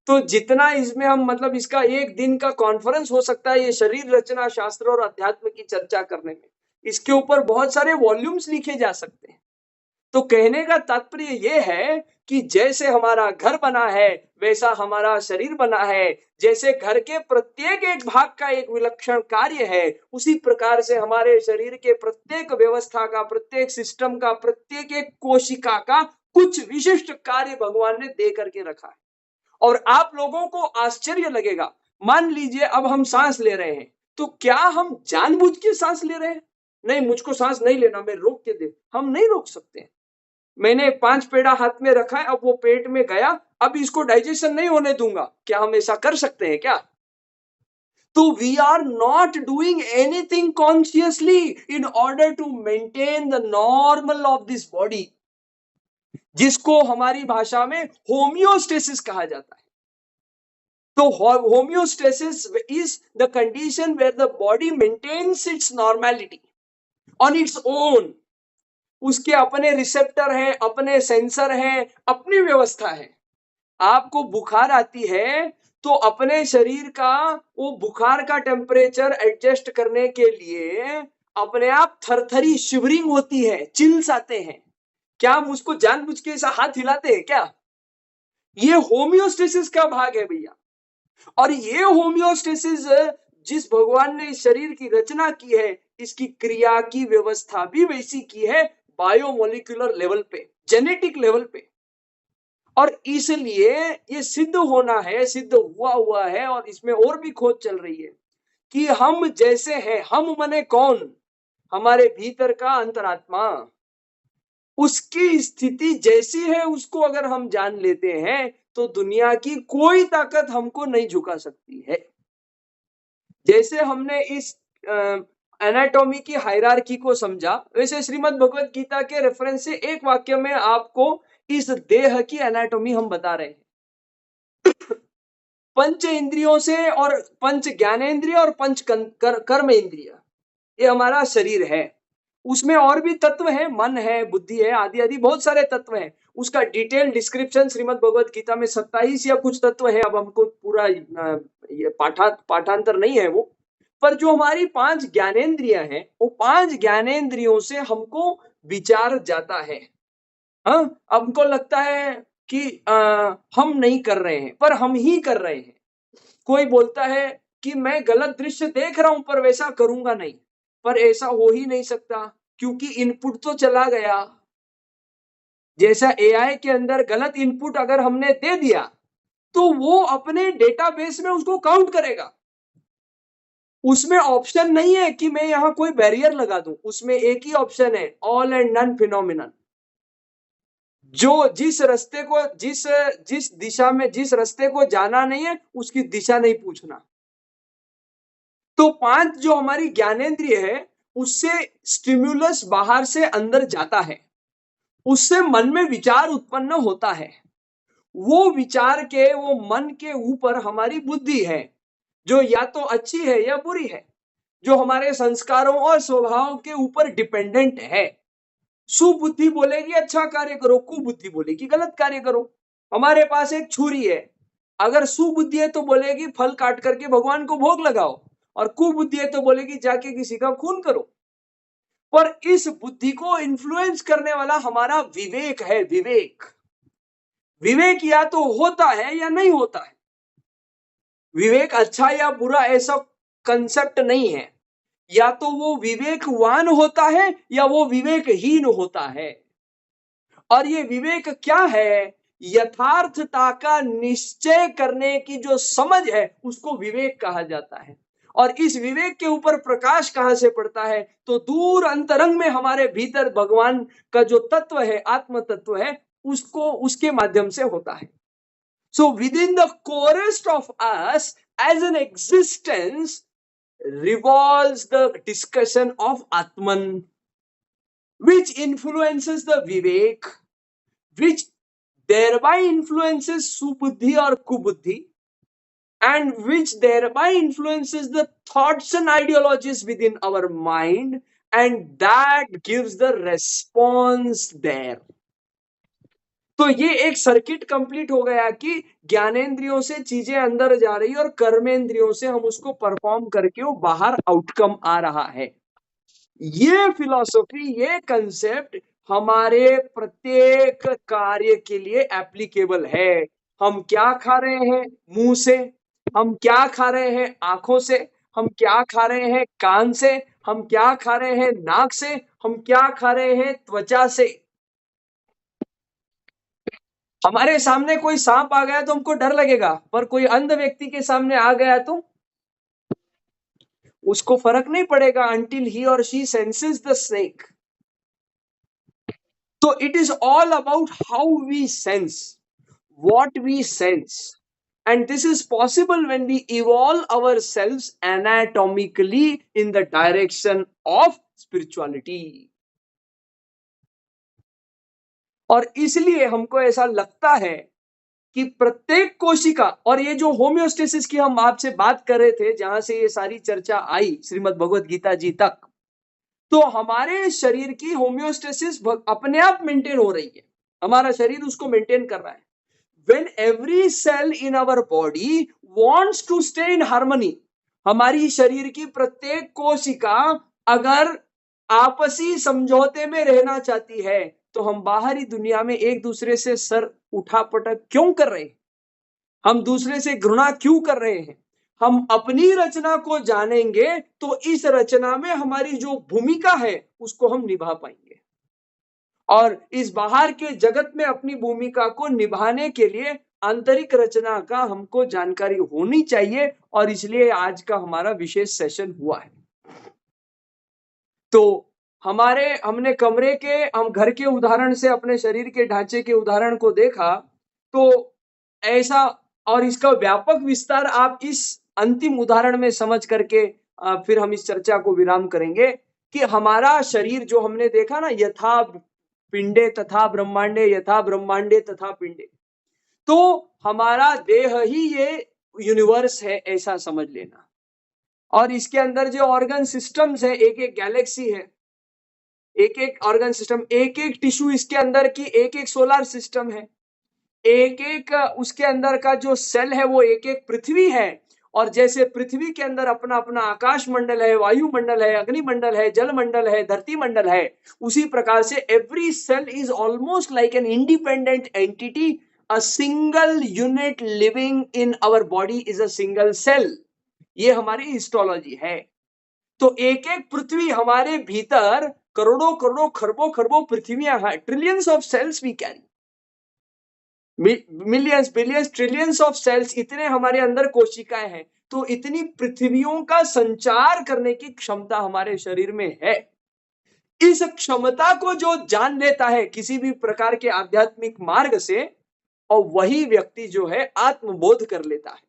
तो जितना इसमें हम मतलब इसका एक दिन का कॉन्फ्रेंस हो सकता है ये शरीर रचना शास्त्र और अध्यात्म की चर्चा करने में, इसके ऊपर बहुत सारे वॉल्यूम्स लिखे जा सकते हैं। तो कहने का तात्पर्य ये है कि जैसे हमारा घर बना है वैसा हमारा शरीर बना है, जैसे घर के प्रत्येक एक भाग का एक विलक्षण कार्य है, उसी प्रकार से हमारे शरीर के प्रत्येक व्यवस्था का, प्रत्येक सिस्टम का, प्रत्येक एक कोशिका का कुछ विशिष्ट कार्य भगवान ने दे करके रखा है। और आप लोगों को आश्चर्य लगेगा, मान लीजिए अब हम सांस ले रहे हैं, तो क्या हम जानबूझ के सांस ले रहे हैं? नहीं, मुझको सांस नहीं लेना, मैं रोक के दे, हम नहीं रोक सकते। मैंने 5 पेड़ा हाथ में रखा है, अब वो पेट में गया, अब इसको डाइजेशन नहीं होने दूंगा, क्या हम ऐसा कर सकते हैं क्या? तो we are not doing anything consciously in order to maintain the normal of this body, जिसको हमारी भाषा में होम्योस्टेसिस कहा जाता है। तो homeostasis is the condition where the body maintains its normality on its own. उसके अपने रिसेप्टर हैं, अपने सेंसर हैं, अपनी व्यवस्था है। आपको बुखार आती है तो अपने शरीर का वो बुखार का टेम्परेचर एडजस्ट करने के लिए अपने आप थरथरी शिवरिंग होती है, चिल्स आते हैं। क्या हम उसको जानबूझ के ऐसा हाथ हिलाते हैं क्या? ये होम्योस्टेसिस का भाग है भैया। और ये होम्योस्टेसिस जिस भगवान ने इस शरीर की रचना की है, इसकी क्रिया की व्यवस्था भी वैसी की है, बायोमोलिकुलर लेवल पे, जेनेटिक लेवल पे। और इसलिए ये सिद्ध होना है, सिद्ध हुआ है, और इसमें और भी खोज चल रही है कि हम जैसे हैं, हम मने कौन, हमारे भीतर का अंतरात्मा, उसकी स्थिति जैसी है उसको अगर हम जान लेते हैं तो दुनिया की कोई ताकत हमको नहीं झुका सकती है। जैसे हमने इस एनाटॉमी की हायरार्की को समझा, वैसे श्रीमद् भगवत गीता के रेफरेंस से एक वाक्य में आपको इस देह की एनाटॉमी हम बता रहे हैं। पंच इंद्रियों से, और पंच ज्ञानेंद्रिय और पंच कर्म इंद्रिय, ये हमारा शरीर है। उसमें और भी तत्व है, मन है, बुद्धि है, आदि आदि बहुत सारे तत्व हैं। उसका डिटेल डिस्क्रिप्शन श्रीमद् भगवत गीता में 27 या कुछ तत्व है। अब हमको पूरा ये पाठांतर नहीं है वो, पर जो हमारी 5 ज्ञानेंद्रियां हैं, वो 5 ज्ञानेंद्रियों से हमको विचार जाता है। हाँ, हमको लगता है कि हम नहीं कर रहे हैं, पर हम ही कर रहे हैं। कोई बोलता है कि मैं गलत दृश्य देख रहा हूं पर वैसा करूंगा नहीं, पर ऐसा हो ही नहीं सकता क्योंकि इनपुट तो चला गया। जैसा एआई के अंदर गलत इनपुट अगर हमने दे दिया तो वो अपने डेटाबेस में उसको काउंट करेगा। उसमें ऑप्शन नहीं है कि मैं यहां कोई बैरियर लगा दूं, उसमें एक ही ऑप्शन है, ऑल एंड नन फिनोमिनन। जो जिस रास्ते को, जिस दिशा में, जिस रास्ते को जाना नहीं है उसकी दिशा नहीं पूछना। तो 5 जो हमारी ज्ञानेंद्रिय है उससे स्टिम्युलस बाहर से अंदर जाता है, उससे मन में विचार उत्पन्न होता है। वो विचार के, वो मन के ऊपर हमारी बुद्धि है जो या तो अच्छी है या बुरी है, जो हमारे संस्कारों और स्वभाव के ऊपर डिपेंडेंट है। सुबुद्धि बोलेगी अच्छा कार्य करो, कुबुद्धि बोलेगी गलत कार्य करो। हमारे पास एक छुरी है, अगर सुबुद्धि है तो बोलेगी फल काट करके भगवान को भोग लगाओ, और कुबुद्धि है तो बोलेगी जाके किसी का खून करो। पर इस बुद्धि को इन्फ्लुएंस करने वाला हमारा विवेक है। विवेक या तो होता है या नहीं होता है। विवेक अच्छा या बुरा ऐसा कंसेप्ट नहीं है। या तो वो विवेकवान होता है या वो विवेकहीन होता है। और ये विवेक क्या है? यथार्थता का निश्चय करने की जो समझ है उसको विवेक कहा जाता है। और इस विवेक के ऊपर प्रकाश कहां से पड़ता है? तो दूर अंतरंग में हमारे भीतर भगवान का जो तत्व है, आत्म तत्व है, उसको उसके माध्यम से होता है। So within the corest of us as an existence revolves the discussion of Atman, which influences the Vivek, which thereby influences Subuddhi or Kubuddhi, and which thereby influences the thoughts and ideologies within our mind, and that gives the response there. तो ये एक circuit complete हो गया कि ज्ञानेंद्रियों से चीजें अंदर जा रही है और कर्मेंद्रियों से हम उसको परफॉर्म करके वो बाहर आउटकम आ रहा है। ये फिलॉसफी, ये कंसेप्ट हमारे प्रत्येक कार्य के लिए एप्लीकेबल है। हम क्या खा रहे हैं मुंह से, हम क्या खा रहे हैं आंखों से, हम क्या खा रहे हैं कान से, हम क्या खा रहे हैं नाक से, हम क्या खा रहे हैं त्वचा से। हमारे सामने कोई सांप आ गया तो हमको डर लगेगा, पर कोई अंध व्यक्ति के सामने आ गया तो उसको फर्क नहीं पड़ेगा until he or she senses the snake. So it is all about how we sense, what we sense, and this is possible when we evolve ourselves anatomically in the direction of spirituality. और इसलिए हमको ऐसा लगता है कि प्रत्येक कोशिका, और ये जो होम्योस्टेसिस की हम आपसे बात कर रहे थे, जहां से ये सारी चर्चा आई श्रीमद् भगवत गीता जी तक, तो हमारे शरीर की होम्योस्टेसिस अपने आप मेंटेन हो रही है। हमारा शरीर उसको मेंटेन कर रहा है। When every cell in our body wants to stay in harmony, हमारी शरीर की प्रत्येक कोशिका अगर आपसी समझौते में रहना चाहती है, तो हम बाहरी दुनिया में एक दूसरे से सर उठा पटक क्यों कर रहे हैं? हम दूसरे से घृणा क्यों कर रहे हैं? हम अपनी रचना को जानेंगे तो इस रचना में हमारी जो भूमिका है उसको हम निभा पाएंगे। और इस बाहर के जगत में अपनी भूमिका को निभाने के लिए आंतरिक रचना का हमको जानकारी होनी चाहिए, और इसलिए आज का हमारा विशेष सेशन हुआ है। तो हमने हम घर के उदाहरण से अपने शरीर के ढांचे के उदाहरण को देखा, तो ऐसा, और इसका व्यापक विस्तार आप इस अंतिम उदाहरण में समझ करके फिर हम इस चर्चा को विराम करेंगे कि हमारा शरीर जो हमने देखा ना, यथा पिंडे तथा ब्रह्मांडे, यथा ब्रह्मांडे तथा पिंडे, तो हमारा देह ही ये यूनिवर्स है, ऐसा समझ लेना। और इसके अंदर जो ऑर्गन सिस्टम्स है, एक एक गैलेक्सी है, एक एक ऑर्गन सिस्टम, एक एक टिश्यू इसके अंदर की एक एक सोलर सिस्टम है, एक एक उसके अंदर का जो सेल है वो एक एक पृथ्वी है। और जैसे पृथ्वी के अंदर अपना अपना आकाश मंडल है, वायुमंडल है, अग्निमंडल है, जल मंडल है, धरती मंडल है, उसी प्रकार से every cell is almost like an independent entity, a single unit living in our body is a single cell. ये हमारी हिस्टोलॉजी है। तो एक एक पृथ्वी, हमारे भीतर करोड़ों करोड़ों खरबों खरबों पृथ्वियां हैं, trillions of cells we carry, millions billions trillions of cells, इतने हमारे अंदर कोशिकाएं हैं। तो इतनी पृथ्वियों का संचार करने की क्षमता हमारे शरीर में है। इस क्षमता को जो जान लेता है किसी भी प्रकार के आध्यात्मिक मार्ग से, और वही व्यक्ति जो है आत्मबोध कर लेता है।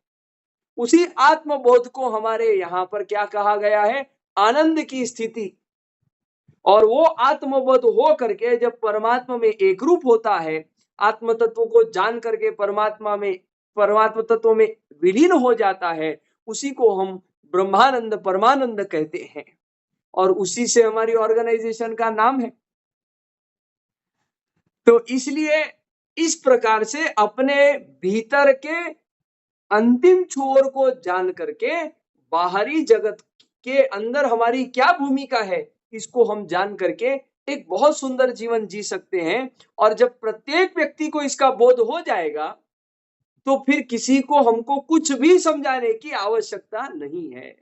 उसी आत्मबोध को हमारे यहाँ पर क्या कहा गया है? आनंद की स्थिति। और वो आत्मबोध हो करके जब परमात्मा में एक रूप होता है, आत्म तत्व को जान करके परमात्मा तत्व में विलीन हो जाता है, उसी को हम ब्रह्मानंद परमानंद कहते हैं, और उसी से हमारी ऑर्गेनाइजेशन का नाम है। तो इसलिए इस प्रकार से अपने भीतर के अंतिम छोर को जान करके बाहरी जगत के अंदर हमारी क्या भूमिका है, इसको हम जान करके एक बहुत सुंदर जीवन जी सकते हैं। और जब प्रत्येक व्यक्ति को इसका बोध हो जाएगा, तो फिर किसी को हमको कुछ भी समझाने की आवश्यकता नहीं है।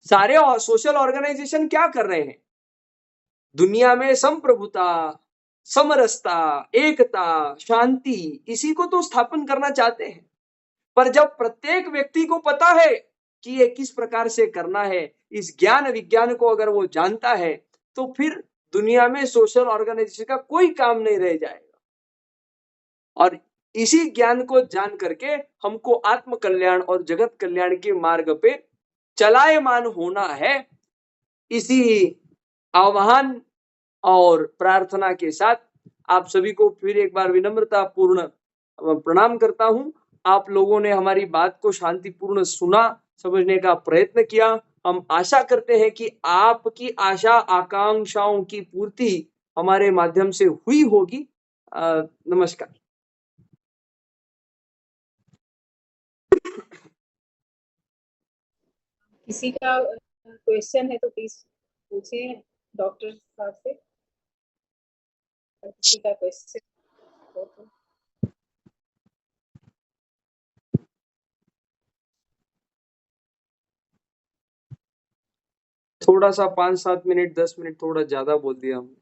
सारे सोशल ऑर्गेनाइजेशन क्या कर रहे हैं? दुनिया में संप्रभुता, समरसता, एकता, शांति, इसी को तो स्थापन करना चाहते हैं। पर जब प्रत्येक व्यक्ति को पता है कि ये किस प्रकार से करना है, इस ज्ञान विज्ञान को अगर वो जानता है, तो फिर दुनिया में सोशल ऑर्गेनाइजेशन का कोई काम नहीं रह जाएगा। और इसी ज्ञान को जान करके हमको आत्म कल्याण और जगत कल्याण के मार्ग पे चलायमान होना है। इसी आह्वान और प्रार्थना के साथ आप सभी को फिर एक बार विनम्रता पूर्ण प्रणाम करता हूं। आप लोगों ने हमारी बात को शांतिपूर्ण सुना, समझने का प्रयत्न किया। हम आशा करते हैं कि आपकी आशा आकांक्षाओं की पूर्ति हमारे माध्यम से हुई होगी। नमस्कार। किसी का क्वेश्चन है तो प्लीज पूछे डॉक्टर साहब से। किसी का क्वेश्चन हो तो। थोड़ा सा 5-7 मिनट 10 मिनट थोड़ा ज्यादा बोल दिया हमने।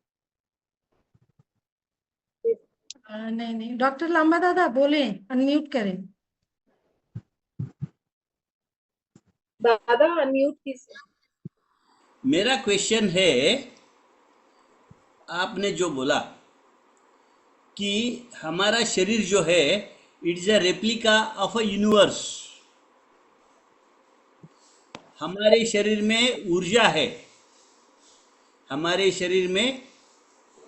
नहीं डॉक्टर लांबा दादा बोले, अनम्यूट करें। दादा अनम्यूट कीजिए। मेरा क्वेश्चन है, आपने जो बोला कि हमारा शरीर जो है it is a replica of a universe. हमारे शरीर में ऊर्जा है, हमारे शरीर में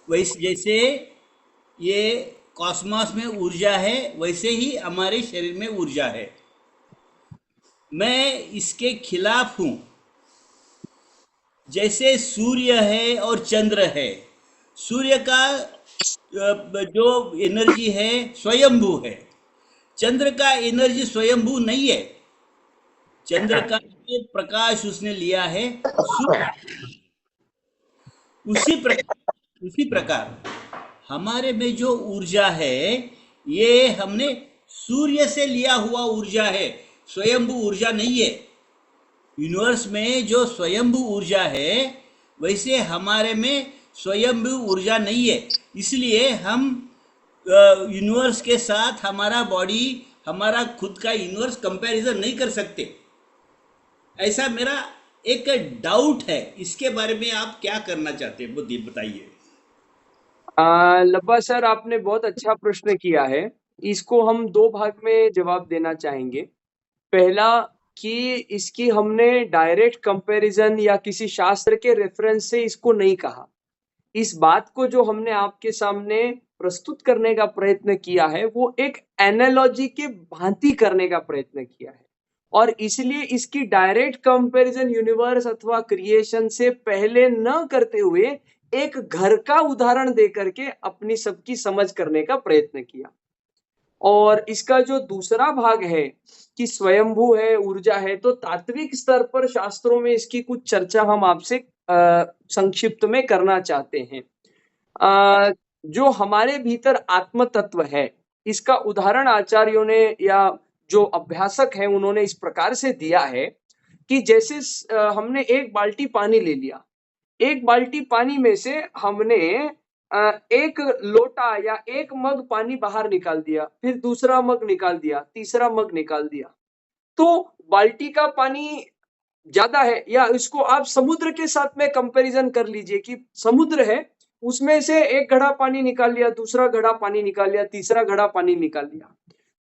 वैसे जैसे ये कॉस्मॉस में ऊर्जा है, वैसे ही हमारे शरीर में ऊर्जा है। मैं इसके खिलाफ हूं। जैसे सूर्य है और चंद्र है, सूर्य का जो एनर्जी है स्वयंभू है, चंद्र का एनर्जी स्वयंभू नहीं है। चंद्र का प्रकाश उसने लिया है उसी प्रकार हमारे में जो ऊर्जा है ये हमने सूर्य से लिया हुआ ऊर्जा है, स्वयंभू ऊर्जा नहीं है। यूनिवर्स में जो स्वयंभू ऊर्जा है वैसे हमारे में स्वयंभू ऊर्जा नहीं है। इसलिए हम यूनिवर्स के साथ हमारा बॉडी, हमारा खुद का यूनिवर्स कंपैरिजन नहीं कर सकते। ऐसा मेरा एक डाउट है, इसके बारे में आप क्या करना चाहते हैं, बुद्धि बताइए। लब्बा सर, आपने बहुत अच्छा प्रश्न किया है। इसको हम दो भाग में जवाब देना चाहेंगे। पहला कि इसकी हमने डायरेक्ट कंपैरिजन या किसी शास्त्र के रेफरेंस से इसको नहीं कहा। इस बात को जो हमने आपके सामने प्रस्तुत करने का प्रयत्न किया है वो एक एनालॉजी के भांति करने का प्रयत्न किया है, और इसलिए इसकी डायरेक्ट कंपैरिजन यूनिवर्स अथवा क्रिएशन से पहले न करते हुए एक घर का उदाहरण दे करके अपनी सबकी समझ करने का प्रयत्न किया। और इसका जो दूसरा भाग है कि स्वयंभू है, ऊर्जा है, तो तात्विक स्तर पर शास्त्रों में इसकी कुछ चर्चा हम आपसे संक्षिप्त में करना चाहते हैं। जो हमारे भीतर आत्म तत्व है, इसका उदाहरण आचार्यों ने या जो अभ्यासक है उन्होंने इस प्रकार से दिया है कि जैसे हमने एक बाल्टी पानी ले लिया, एक बाल्टी पानी में से हमने एक लोटा या एक मग पानी बाहर निकाल दिया, फिर दूसरा मग निकाल दिया, तीसरा मग निकाल दिया, तो बाल्टी का पानी ज्यादा है। या इसको आप समुद्र के साथ में कंपैरिजन कर लीजिए कि समुद्र है, उसमें से एक घड़ा पानी निकाल लिया, दूसरा घड़ा पानी निकाल लिया, तीसरा घड़ा पानी निकाल लिया,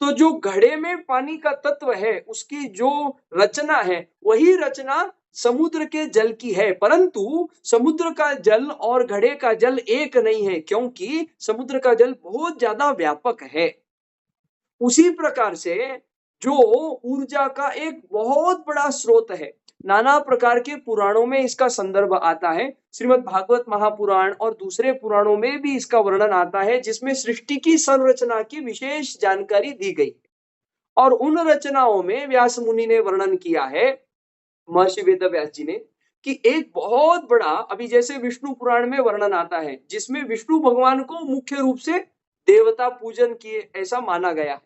तो जो घड़े में पानी का तत्व है उसकी जो रचना है वही रचना समुद्र के जल की है, परंतु समुद्र का जल और घड़े का जल एक नहीं है, क्योंकि समुद्र का जल बहुत ज्यादा व्यापक है। उसी प्रकार से जो ऊर्जा का एक बहुत बड़ा स्रोत है, नाना प्रकार के पुराणों में इसका संदर्भ आता है। श्रीमद् भागवत महापुराण और दूसरे पुराणों में भी इसका वर्णन आता है, जिसमें सृष्टि की संरचना की विशेष जानकारी दी गई। और उन रचनाओं में व्यास मुनि ने वर्णन किया है, महर्षि वेद व्यास जी ने, कि एक बहुत बड़ा, अभी जैसे विष्णु पुराण में वर्णन आता है जिसमें विष्णु भगवान को मुख्य रूप से देवता पूजन किए ऐसा माना गया है,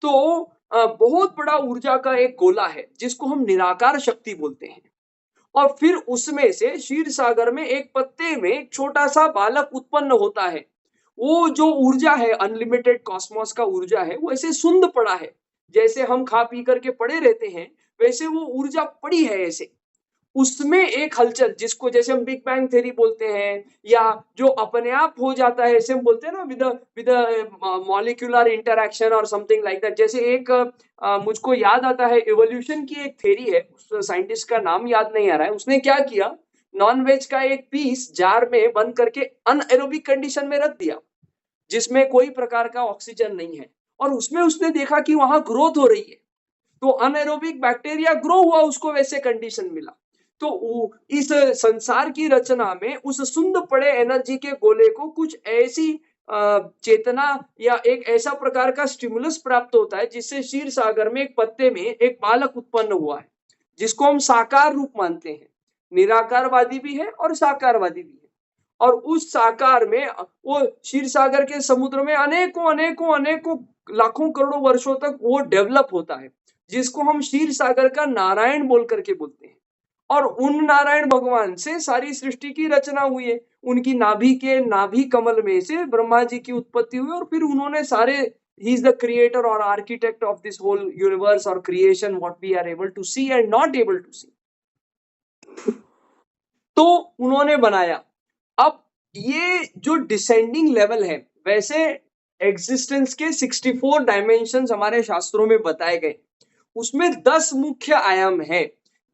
तो बहुत बड़ा ऊर्जा का एक गोला है जिसको हम निराकार शक्ति बोलते हैं। और फिर उसमें से क्षीर सागर में एक पत्ते में एक छोटा सा बालक उत्पन्न होता है। वो जो ऊर्जा है, अनलिमिटेड कॉस्मोस का ऊर्जा है, वो ऐसे सुंद पड़ा है, जैसे हम खा पी करके पड़े रहते हैं वैसे वो ऊर्जा पड़ी है ऐसे। उसमें एक हलचल, जिसको जैसे हम बिग बैंग थ्योरी बोलते हैं, या जो अपने आप हो जाता है ऐसे हम बोलते हैं ना, विद मॉलिक्यूलर इंटरैक्शन और समथिंग लाइक दैट। जैसे एक मुझको याद आता है, इवोल्यूशन की एक थ्योरी है, उस साइंटिस्ट का नाम याद नहीं आ रहा है, उसने क्या किया, नॉन वेज का एक पीस जार में बंद करके अनएरोबिक कंडीशन में रख दिया जिसमें कोई प्रकार का ऑक्सीजन नहीं है, और उसमें उसने देखा कि वहां ग्रोथ हो रही है, तो अनएरोबिक बैक्टीरिया ग्रो हुआ, उसको वैसे कंडीशन मिला। तो इस संसार की रचना में उस सुंद पड़े एनर्जी के गोले को कुछ ऐसी चेतना या एक ऐसा प्रकार का स्टिमुलस प्राप्त होता है जिससे क्षीर सागर में एक पत्ते में एक बालक उत्पन्न हुआ है, जिसको हम साकार रूप मानते हैं। निराकारवादी भी है और साकारवादी भी है। और उस साकार में वो क्षीर सागर के समुद्र में अनेकों अनेकों अनेकों लाखों करोड़ों वर्षों तक वो डेवलप होता है, जिसको हम क्षीर सागर का नारायण बोल करके बोलते हैं। और उन नारायण भगवान से सारी सृष्टि की रचना हुई है। उनकी नाभि के नाभि कमल में से ब्रह्मा जी की उत्पत्ति हुई, और फिर उन्होंने सारे, ही इज द क्रिएटर और architect of this whole universe और creation what we are able to see and not able to see, तो उन्होंने बनाया। अब ये जो डिसेंडिंग लेवल है, वैसे एग्जिस्टेंस के 64 डायमेंशंस हमारे शास्त्रों में बताए गए, उसमें 10 मुख्य आयाम है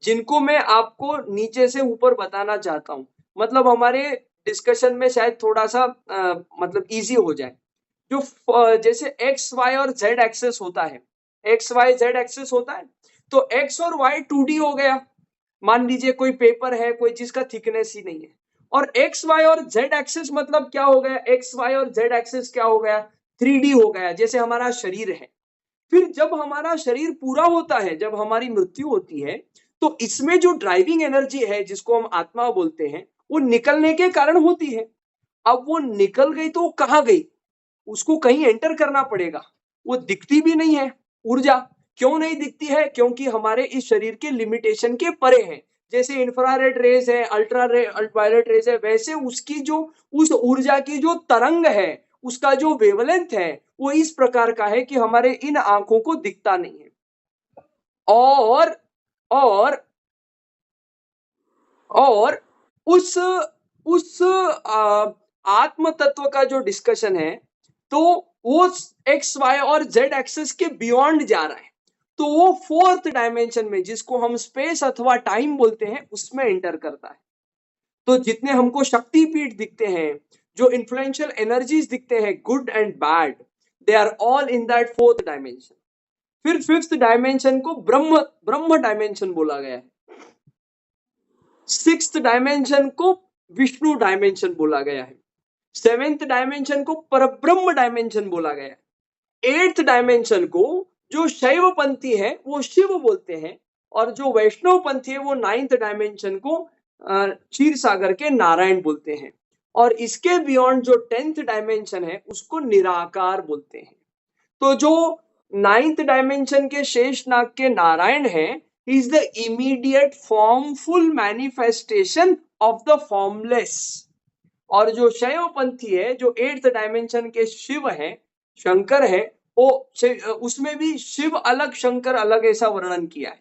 जिनको मैं आपको नीचे से ऊपर बताना चाहता हूं। मतलब हमारे डिस्कशन में शायद थोड़ा सा मतलब इजी हो जाए। जो जैसे एक्स वाई और जेड एक्सेस होता है, एक्स वाई जेड एक्सेस होता है, तो एक्स और वाई 2D हो गया। मान लीजिए कोई पेपर है, कोई जिसका थिकनेस ही नहीं है, और एक्स वाई और जेड एक्सेस मतलब क्या हो गया, एक्स वाई और जेड एक्सेस क्या हो गया, 3D हो गया, जैसे हमारा शरीर है। फिर जब हमारा शरीर पूरा होता है, जब हमारी मृत्यु होती है, तो इसमें जो ड्राइविंग एनर्जी है जिसको हम आत्मा बोलते हैं, वो निकलने के कारण होती है। अब वो निकल गई तो वो कहाँ गई, उसको कहीं एंटर करना पड़ेगा। वो दिखती भी नहीं है ऊर्जा। क्यों नहीं दिखती है? क्योंकि हमारे इस शरीर के लिमिटेशन के परे है। जैसे इंफ्रारेड रेज है, अल्ट्रा वायलेट रेज है, वैसे उसकी जो उस ऊर्जा की जो तरंग है, उसका जो वेवलेंथ है वो इस प्रकार का है कि हमारे इन आंखों को दिखता नहीं है। और और और उस आत्म तत्व का जो डिस्कशन है, तो वो एक्स वाई और जेड एक्सेस के बियॉन्ड जा रहा है, तो वो फोर्थ डायमेंशन में, जिसको हम स्पेस अथवा टाइम बोलते हैं, उसमें एंटर करता है। तो जितने हमको शक्तिपीठ दिखते हैं, जो इन्फ्लुएंशियल एनर्जीज दिखते हैं, good and bad, they are all in that fourth dimension. फिर फिफ्थ डायमेंशन को ब्रह्म ब्रह्म डायमेंशन बोला गया है। सिक्स्थ डायमेंशन को विष्णु डायमेंशन बोला गया है। सेवेंथ डायमेंशन को परब्रह्म डायमेंशन बोला गया है। एट्थ डायमेंशन को जो शैव पंथी है वो शिव बोलते हैं, और जो वैष्णव पंथी है वो नाइन्थ डायमेंशन को क्षीर सागर के नारायण बोलते हैं। और इसके बियॉन्ड जो 10th डायमेंशन है उसको निराकार बोलते हैं। तो जो 9th डायमेंशन के शेषनाग के नारायण है, is the immediate formful manifestation of the formless. और जो शैव पंथी है, जो 8th डायमेंशन के शिव है, शंकर है, वो उसमें भी शिव अलग शंकर अलग ऐसा वर्णन किया है।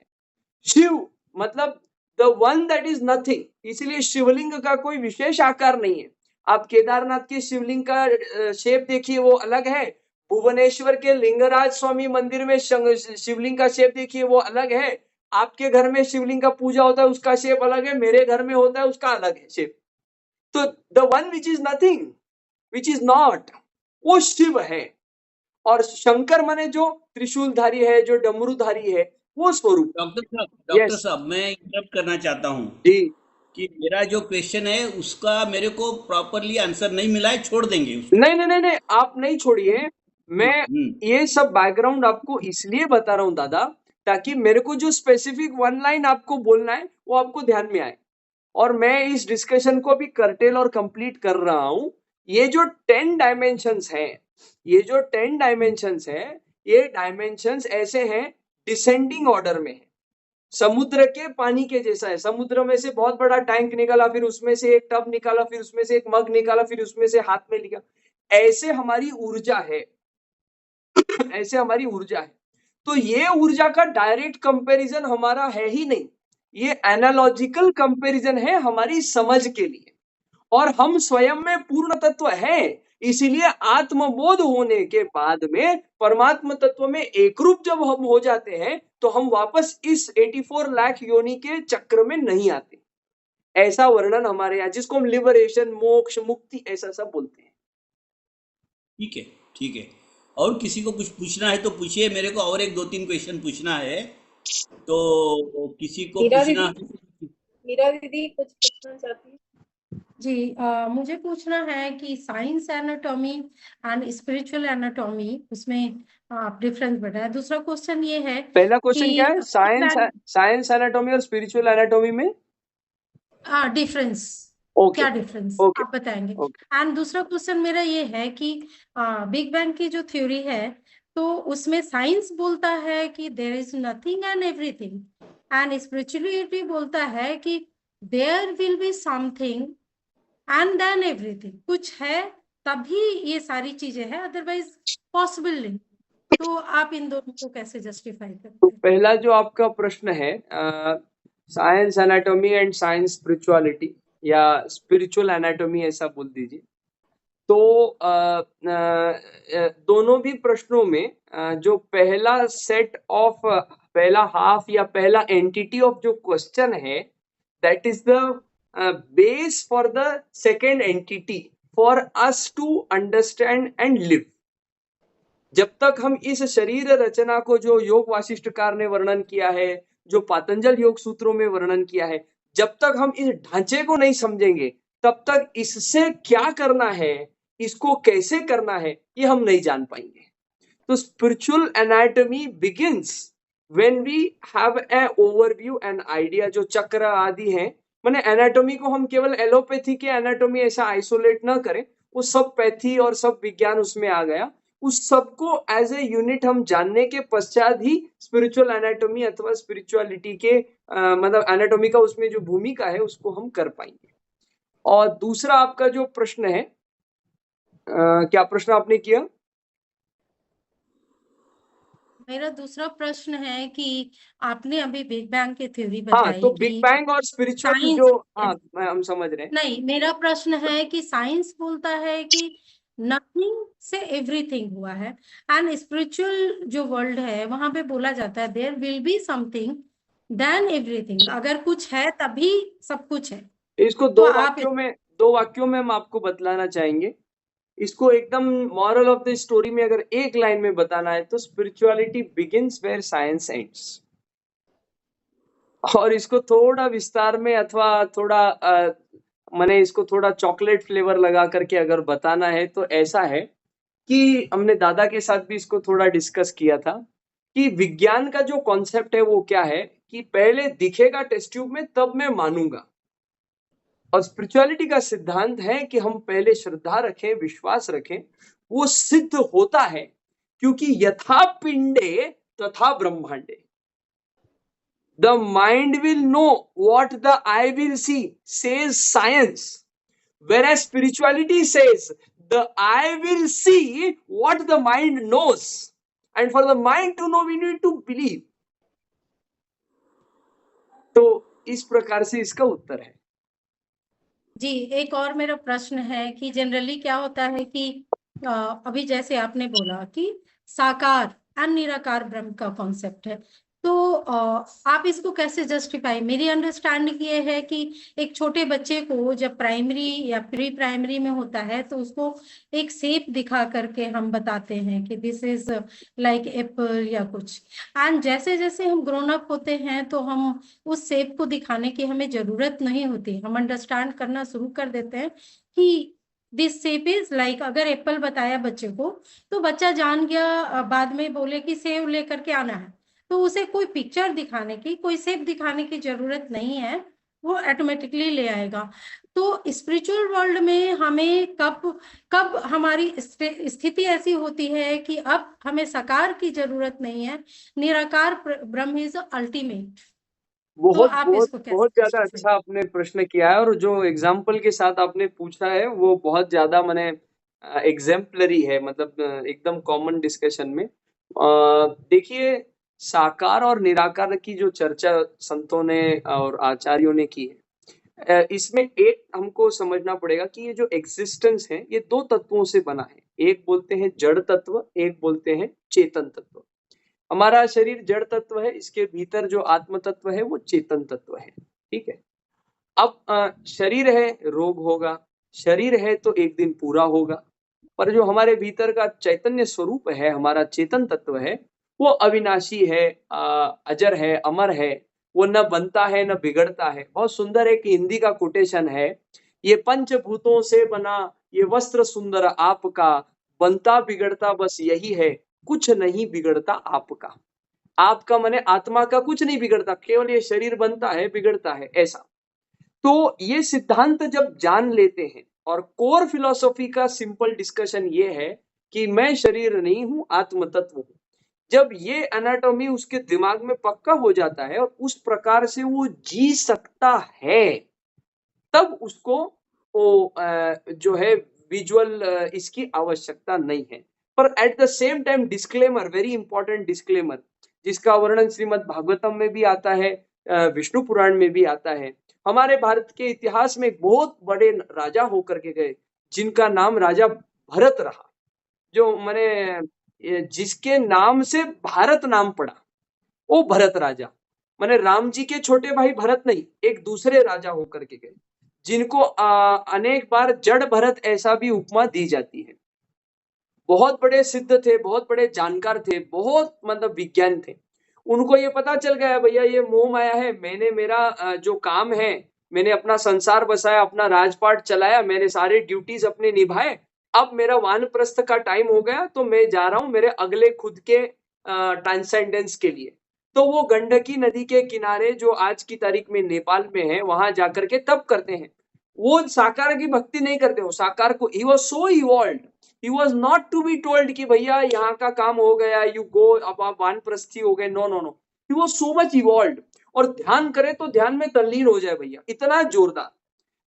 शिव मतलब the one that is nothing, इसलिए शिवलिंग का कोई विशेष आकार नहीं है। आप केदारनाथ के शिवलिंग का शेप देखिए, वो अलग है। भुवनेश्वर के लिंगराज स्वामी मंदिर में शिवलिंग का शेप देखिए, वो अलग है। आपके घर में शिवलिंग का पूजा होता है, उसका शेप अलग है, मेरे घर में होता है, उसका अलग है शेप। तो the one which is nothing, which is not, वो शिव है। और शंकर माने जो त्रिशूलधारी है, जो डमरूधारी है, वो स्वरूप। Doctor Yes. साहब, मैं इंटरप्ट करना चाहता हूँ जी कि मेरा जो क्वेश्चन है उसका मेरे को प्रॉपरली आंसर नहीं मिला है, छोड़ देंगे उसको। नहीं नहीं नहीं नहीं, आप नहीं छोड़िए। मैं हम्म। ये सब बैकग्राउंड आपको इसलिए बता रहा हूँ दादा, ताकि मेरे को जो स्पेसिफिक वन लाइन आपको बोलना है वो आपको ध्यान में आए। और मैं इस डिस्कशन को अभी कर्टेल और कंप्लीट कर रहा हूँ। ये जो 10 डायमेंशंस है, ये जो 10 डायमेंशंस है, ये डायमेंशंस ऐसे हैं, डिसेंडिंग ऑर्डर में है। समुद्र के पानी के जैसा है। समुद्र में से बहुत बड़ा टैंक निकाला, फिर उसमें से एक टब निकाला, फिर उसमें से एक मग निकाला, फिर उसमें से हाथ में लिया। ऐसे हमारी ऊर्जा है, ऐसे हमारी ऊर्जा है। तो ये ऊर्जा का डायरेक्ट कंपैरिजन हमारा है ही नहीं, ये एनालॉजिकल कंपैरिजन है हमारी समझ के लिए। और हम स्वयं में पूर्ण तत्व है, इसीलिए आत्मबोध होने के बाद में परमात्म तत्व में एक रूप जब हम हो जाते हैं, तो हम वापस इस 84 लाख योनि के चक्र में नहीं आते। ऐसा वर्णन हमारे यहाँ, जिसको हम लिबरेशन, मोक्ष, मुक्ति ऐसा सब बोलते हैं। ठीक है, ठीक है। और किसी को कुछ पूछना है तो पूछिए, मेरे को और एक दो तीन क्वेश्चन पूछना है, तो किसी को मीरा पूछना। दीदी, मीरा दीदी कुछ पूछना चाहती है? जी मुझे पूछना है कि science anatomy and spiritual anatomy, उसमें आप डिफरेंस बताया। दूसरा क्वेश्चन ये है पहला क्वेश्चन कि क्या है? साइंस एनाटॉमी और स्पिरिचुअल एनाटॉमी में डिफरेंस ओके क्या डिफरेंस ओके आप बताएंगे। ओके। एंड दूसरा क्वेश्चन मेरा ये है कि बिग बैंग की जो थ्योरी है, तो उसमें साइंस बोलता है कि there is nothing and everything, and spirituality बोलता है कि there will be something and then everything, कुछ है तभी ये सारी चीजें हैं, अदरवाइज पॉसिबल नहीं। तो आप इन दोनों को कैसे जस्टिफाई करते तो हैं? पहला जो आपका प्रश्न है, science anatomy and science spirituality, या स्पिरिचुअल एनाटॉमी ऐसा बोल दीजिए। तो दोनों भी प्रश्नों में जो पहला सेट ऑफ, पहला हाफ या पहला एंटिटी ऑफ जो क्वेश्चन है, that is the base for the second entity for us to understand and live. जब तक हम इस शरीर रचना को, जो योग वासिष्ठकार ने वर्णन किया है, जो पातंजल योग सूत्रों में वर्णन किया है, जब तक हम इस ढांचे को नहीं समझेंगे, तब तक इससे क्या करना है, इसको कैसे करना है, ये हम नहीं जान पाएंगे। तो spiritual anatomy begins when we have a overview and idea. जो चक्र आदि हैं, माने एनाटॉमी को हम केवल एलोपैथी के एनाटॉमी ऐसा आइसोलेट ना करें, वो सब पैथी और सब विज्ञान उसमें आ गया। उस सबको एज ए यूनिट हम जानने के पश्चात ही स्पिरिचुअल एनाटॉमी अथवा स्पिरिचुअलिटी के मतलब एनाटॉमी का उसमें जो भूमिका है उसको हम कर पाएंगे। और दूसरा आपका जो प्रश्न है, क्या प्रश्न आपने किया? मेरा दूसरा प्रश्न है कि आपने अभी बिग बैंग की थ्योरी हाँ, बताई तो बिग कि बैंग और स्पिरिचुअल साइंस, जो, हाँ हम समझ रहे हैं। नहीं, मेरा प्रश्न है कि साइंस बोलता है कि नथिंग से एवरीथिंग हुआ है, एंड स्पिरिचुअल जो वर्ल्ड है वहां पे बोला जाता है there will be something then everything, अगर कुछ है तभी सब कुछ है। इसको तो आप दो वाक्यों में हम आपको बतलाना चाहेंगे। इसको एकदम मॉरल ऑफ द स्टोरी में अगर एक लाइन में बताना है तो spirituality begins where science ends. और इसको थोड़ा विस्तार में अथवा थोड़ा मैंने इसको थोड़ा चॉकलेट फ्लेवर लगा करके अगर बताना है तो ऐसा है कि हमने दादा के साथ भी इसको थोड़ा डिस्कस किया था कि विज्ञान का जो कॉन्सेप्ट है वो क्या है कि पहले दिखेगा टेस्ट ट्यूब में तब मैं मानूंगा, और स्पिरिचुअलिटी का सिद्धांत है कि हम पहले श्रद्धा रखें, विश्वास रखें, वो सिद्ध होता है क्योंकि यथा पिंडे तथा ब्रह्मांडे। The mind will know what the eye will see, says science. Whereas spirituality says the eye will see what the mind knows. And for the mind to know, we need to believe. तो इस प्रकार से इसका उत्तर है। जी, एक और मेरा प्रश्न है कि जनरली क्या होता है कि अभी जैसे आपने बोला कि साकार एंड निराकार ब्रह्म का कॉन्सेप्ट है, तो आप इसको कैसे जस्टिफाई? मेरी अंडरस्टैंडिंग ये है कि एक छोटे बच्चे को जब प्राइमरी या प्री प्राइमरी में होता है तो उसको एक शेप दिखा करके हम बताते हैं कि दिस इज लाइक एप्पल या कुछ, एंड जैसे जैसे हम ग्रोन अप होते हैं तो हम उस शेप को दिखाने की हमें जरूरत नहीं होती, हम अंडरस्टैंड करना शुरू कर देते हैं कि दिस शेप इज लाइक, अगर एप्पल बताया बच्चे को तो बच्चा जान गया, बाद में बोले कि सेब लेकर के आना है, तो उसे कोई पिक्चर दिखाने की, कोई शेप दिखाने की जरूरत नहीं है, वो ऑटोमेटिकली ले आएगा। तो स्पिरिचुअल वर्ल्ड में हमें कब कब हमारी स्थिति ऐसी होती है कि अब हमें साकार की जरूरत नहीं है, निराकार ब्रह्म इज अल्टीमेट। तो बहुत आप बहुत इसको बहुत कैसे ज्यादा अच्छा आपने प्रश्न किया है, और जो एग्जाम्पल के साथ आपने पूछा है वो बहुत ज्यादा मैंने एग्जाम्पलरी है, मतलब एकदम कॉमन डिस्कशन में। देखिए, साकार और निराकार की जो चर्चा संतों ने और आचार्यों ने की है, इसमें एक हमको समझना पड़ेगा कि ये जो एग्जिस्टेंस है ये दो तत्वों से बना है। एक बोलते हैं जड़ तत्व, एक बोलते हैं चेतन तत्व। हमारा शरीर जड़ तत्व है, इसके भीतर जो आत्म तत्व है वो चेतन तत्व है, ठीक है। अब शरीर है, रोग होगा, शरीर है तो एक दिन पूरा होगा, पर जो हमारे भीतर का चैतन्य स्वरूप है, हमारा चेतन तत्व है, वो अविनाशी है, अजर है, अमर है, वो न बनता है न बिगड़ता है। बहुत सुंदर एक हिंदी का कोटेशन है, ये पंचभूतों से बना ये वस्त्र सुंदर आपका, बनता बिगड़ता बस यही है, कुछ नहीं बिगड़ता आपका। आपका माने आत्मा का कुछ नहीं बिगड़ता, केवल ये शरीर बनता है, बिगड़ता है, ऐसा। तो ये सिद्धांत जब जान लेते हैं, और कोर फिलॉसफी का सिंपल डिस्कशन ये है कि मैं शरीर नहीं हूं, आत्म तत्व हूं। जब ये एनाटॉमी उसके दिमाग में पक्का हो जाता है और उस प्रकार से वो जी सकता है, तब उसको वो जो है विजुअल इसकी आवश्यकता नहीं है। पर eight the same time disclaimer, very important disclaimer, जिसका वर्णन श्रीमद् भागवतम में भी आता है, विष्णु पुराण में भी आता है। हमारे भारत के इतिहास में एक बहुत बड़े राजा होकर के गए जिनका नाम राजा भरत रहा, जो मैंने जिसके नाम से भारत नाम पड़ा, वो भरत राजा। मैंने राम जी के छोटे भाई भरत नहीं, एक दूसरे राजा होकर के गए, जिनको अनेक बार जड़ भरत ऐसा भी उपमा दी जाती है। बहुत बड़े सिद्ध थे, बहुत बड़े जानकार थे, बहुत मतलब विज्ञान थे। उनको ये पता चल गया भैया ये मोह माया है, मैंने मेरा जो काम है, मैंने अपना संसार बसाया, अपना राजपाट चलाया, मैंने सारे ड्यूटीज अपने निभाए, अब मेरा वानप्रस्थ का टाइम हो गया, तो मैं जा रहा हूं मेरे अगले खुद के ट्रांसेंडेंस के लिए। तो वो गंडकी नदी के किनारे, जो आज की तारीख में नेपाल में है, वहां जाकर के तप करते हैं। वो साकार की भक्ति नहीं करते हो, साकार को। He was so evolve, he was not to be told कि भैया यहाँ का काम हो गया, यू गो, अब आप वानप्रस्थी हो गए। No no no, he was so much evolve. और ध्यान करे तो ध्यान में तल्लीन हो जाए भैया, इतना जोरदार।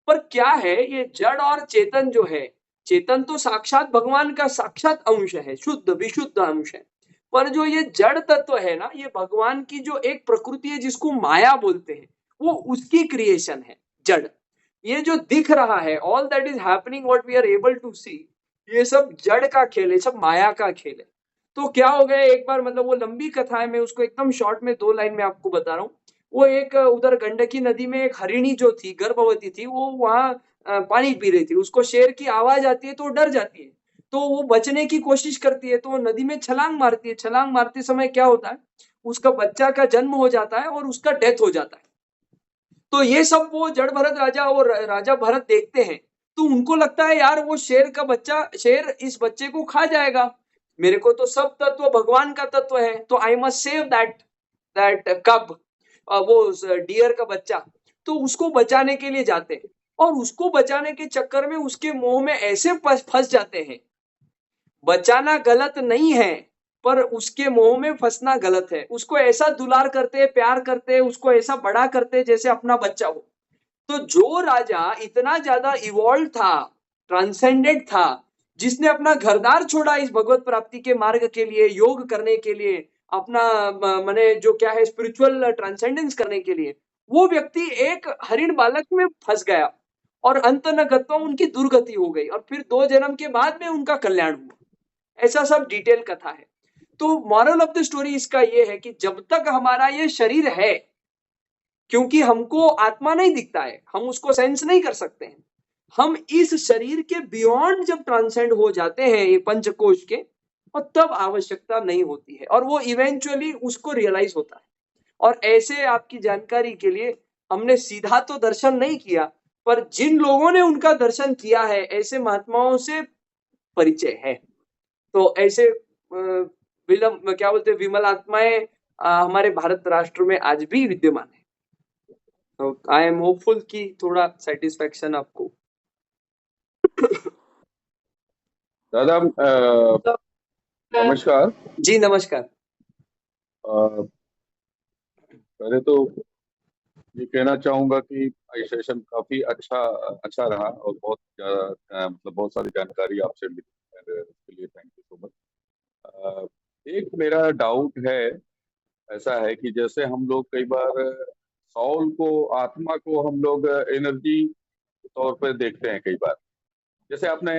पर क्या है, ये जड़ और चेतन जो है, चेतन तो साक्षात भगवान का साक्षात अंश है, शुद्ध विशुद्ध अंश है। पर जो ये जड़ तत्व है ना, ये भगवान की जो एक प्रकृति है जिसको माया बोलते हैं, वो उसकी क्रिएशन है जड़। ये जो दिख रहा है, all that is happening, what we are able to see, ये सब जड़ का खेल है, सब माया का खेल है। तो क्या हो गया एक बार, मतलब वो लंबी कथा है, मैं उसको एकदम शॉर्ट में 2 लाइन में आपको बता रहा हूँ। वो एक उधर गंडकी नदी में एक हरिणी जो थी, गर्भवती थी, वो वहां पानी पी रही थी। उसको शेर की आवाज आती है तो वो डर जाती है, तो वो बचने की कोशिश करती है, तो वो नदी में छलांग मारती है। छलांग मारते समय क्या होता है, उसका बच्चा का जन्म हो जाता है और उसका डेथ हो जाता है। तो ये सब वो जड़ भरत राजा और राजा भरत देखते हैं, तो उनको लगता है यार वो शेर का बच्चा, शेर इस बच्चे को खा जाएगा, मेरे को तो सब तत्व भगवान का तत्व है, तो आई मस्ट सेव दैट कब, वो डियर का बच्चा। तो उसको बचाने के लिए जाते हैं, और उसको बचाने के चक्कर में उसके मोह में ऐसे फंस जाते हैं। बचाना गलत नहीं है, पर उसके मोह में फंसना गलत है। उसको ऐसा दुलार करते, प्यार करते, उसको ऐसा बड़ा करते जैसे अपना बच्चा हो। तो जो राजा इतना ज्यादा इवॉल्व था, ट्रांसेंडेंट था, जिसने अपना घरदार छोड़ा इस भगवत प्राप्ति के मार्ग के लिए, योग करने के लिए, अपना माने जो क्या है स्पिरिचुअल ट्रांसेंडेंस करने के लिए, वो व्यक्ति एक हरिण बालक में फंस गया, और अंत न गत्वा उनकी दुर्गति हो गई, और फिर 2 जन्म के बाद में उनका कल्याण हुआ। ऐसा सब डिटेल कथा है। तो मॉरल ऑफ द स्टोरी इसका ये है कि जब तक हमारा ये शरीर है, क्योंकि हमको आत्मा नहीं दिखता है, हम उसको सेंस नहीं कर सकते हैं, हम इस शरीर के बियॉन्ड जब ट्रांसेंड हो जाते हैं ये पंचकोश के, और तब आवश्यकता नहीं होती है, और वो इवेंचुअली उसको रियलाइज होता है। और ऐसे आपकी जानकारी के लिए, हमने सीधा तो दर्शन नहीं किया, पर जिन लोगों ने उनका दर्शन किया है, ऐसे महात्माओं से परिचय है। तो ऐसे क्या बोलते हैं, विमल आत्माएं हमारे भारत राष्ट्र में आज भी विद्यमान है। तो आई एम होपफुल कि थोड़ा सेटिस्फेक्शन आपको। दादा नमस्कार जी नमस्कार। पहले तो ये कहना चाहूंगा कि ये सेशन काफी अच्छा रहा, और बहुत ज्यादा मतलब बहुत सारी जानकारी आपसे मिली, उसके लिए थैंक यू सो मच। एक मेरा डाउट है, ऐसा है कि जैसे हम लोग कई बार सॉल को, आत्मा को हम लोग एनर्जी तौर पर देखते हैं कई बार। जैसे आपने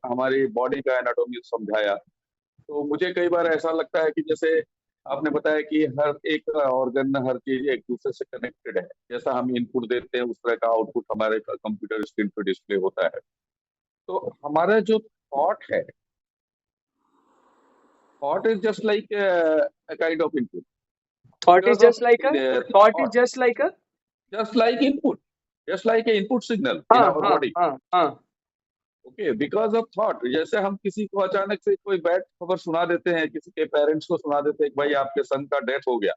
हमारी बॉडी का एनाटॉमी समझाया, तो मुझे कई बार ऐसा लगता है कि जैसे आपने बताया कि हर एक ऑर्गन, हर चीज एक दूसरे से कनेक्टेड है। जैसा हम इनपुट देते हैं उस तरह का आउटपुट हमारे कंप्यूटर स्क्रीन पर डिस्प्ले होता है। तो हमारा जो थॉट है, thought is just like kind of input. Thought is just like input, just like an input signal in our body. Okay, because of thought. जैसे हम किसी को अचानक से कोई बैड खबर सुना देते हैं, किसी के पेरेंट्स को सुना देते हैं कि भाई आपके सन का डेथ हो गया,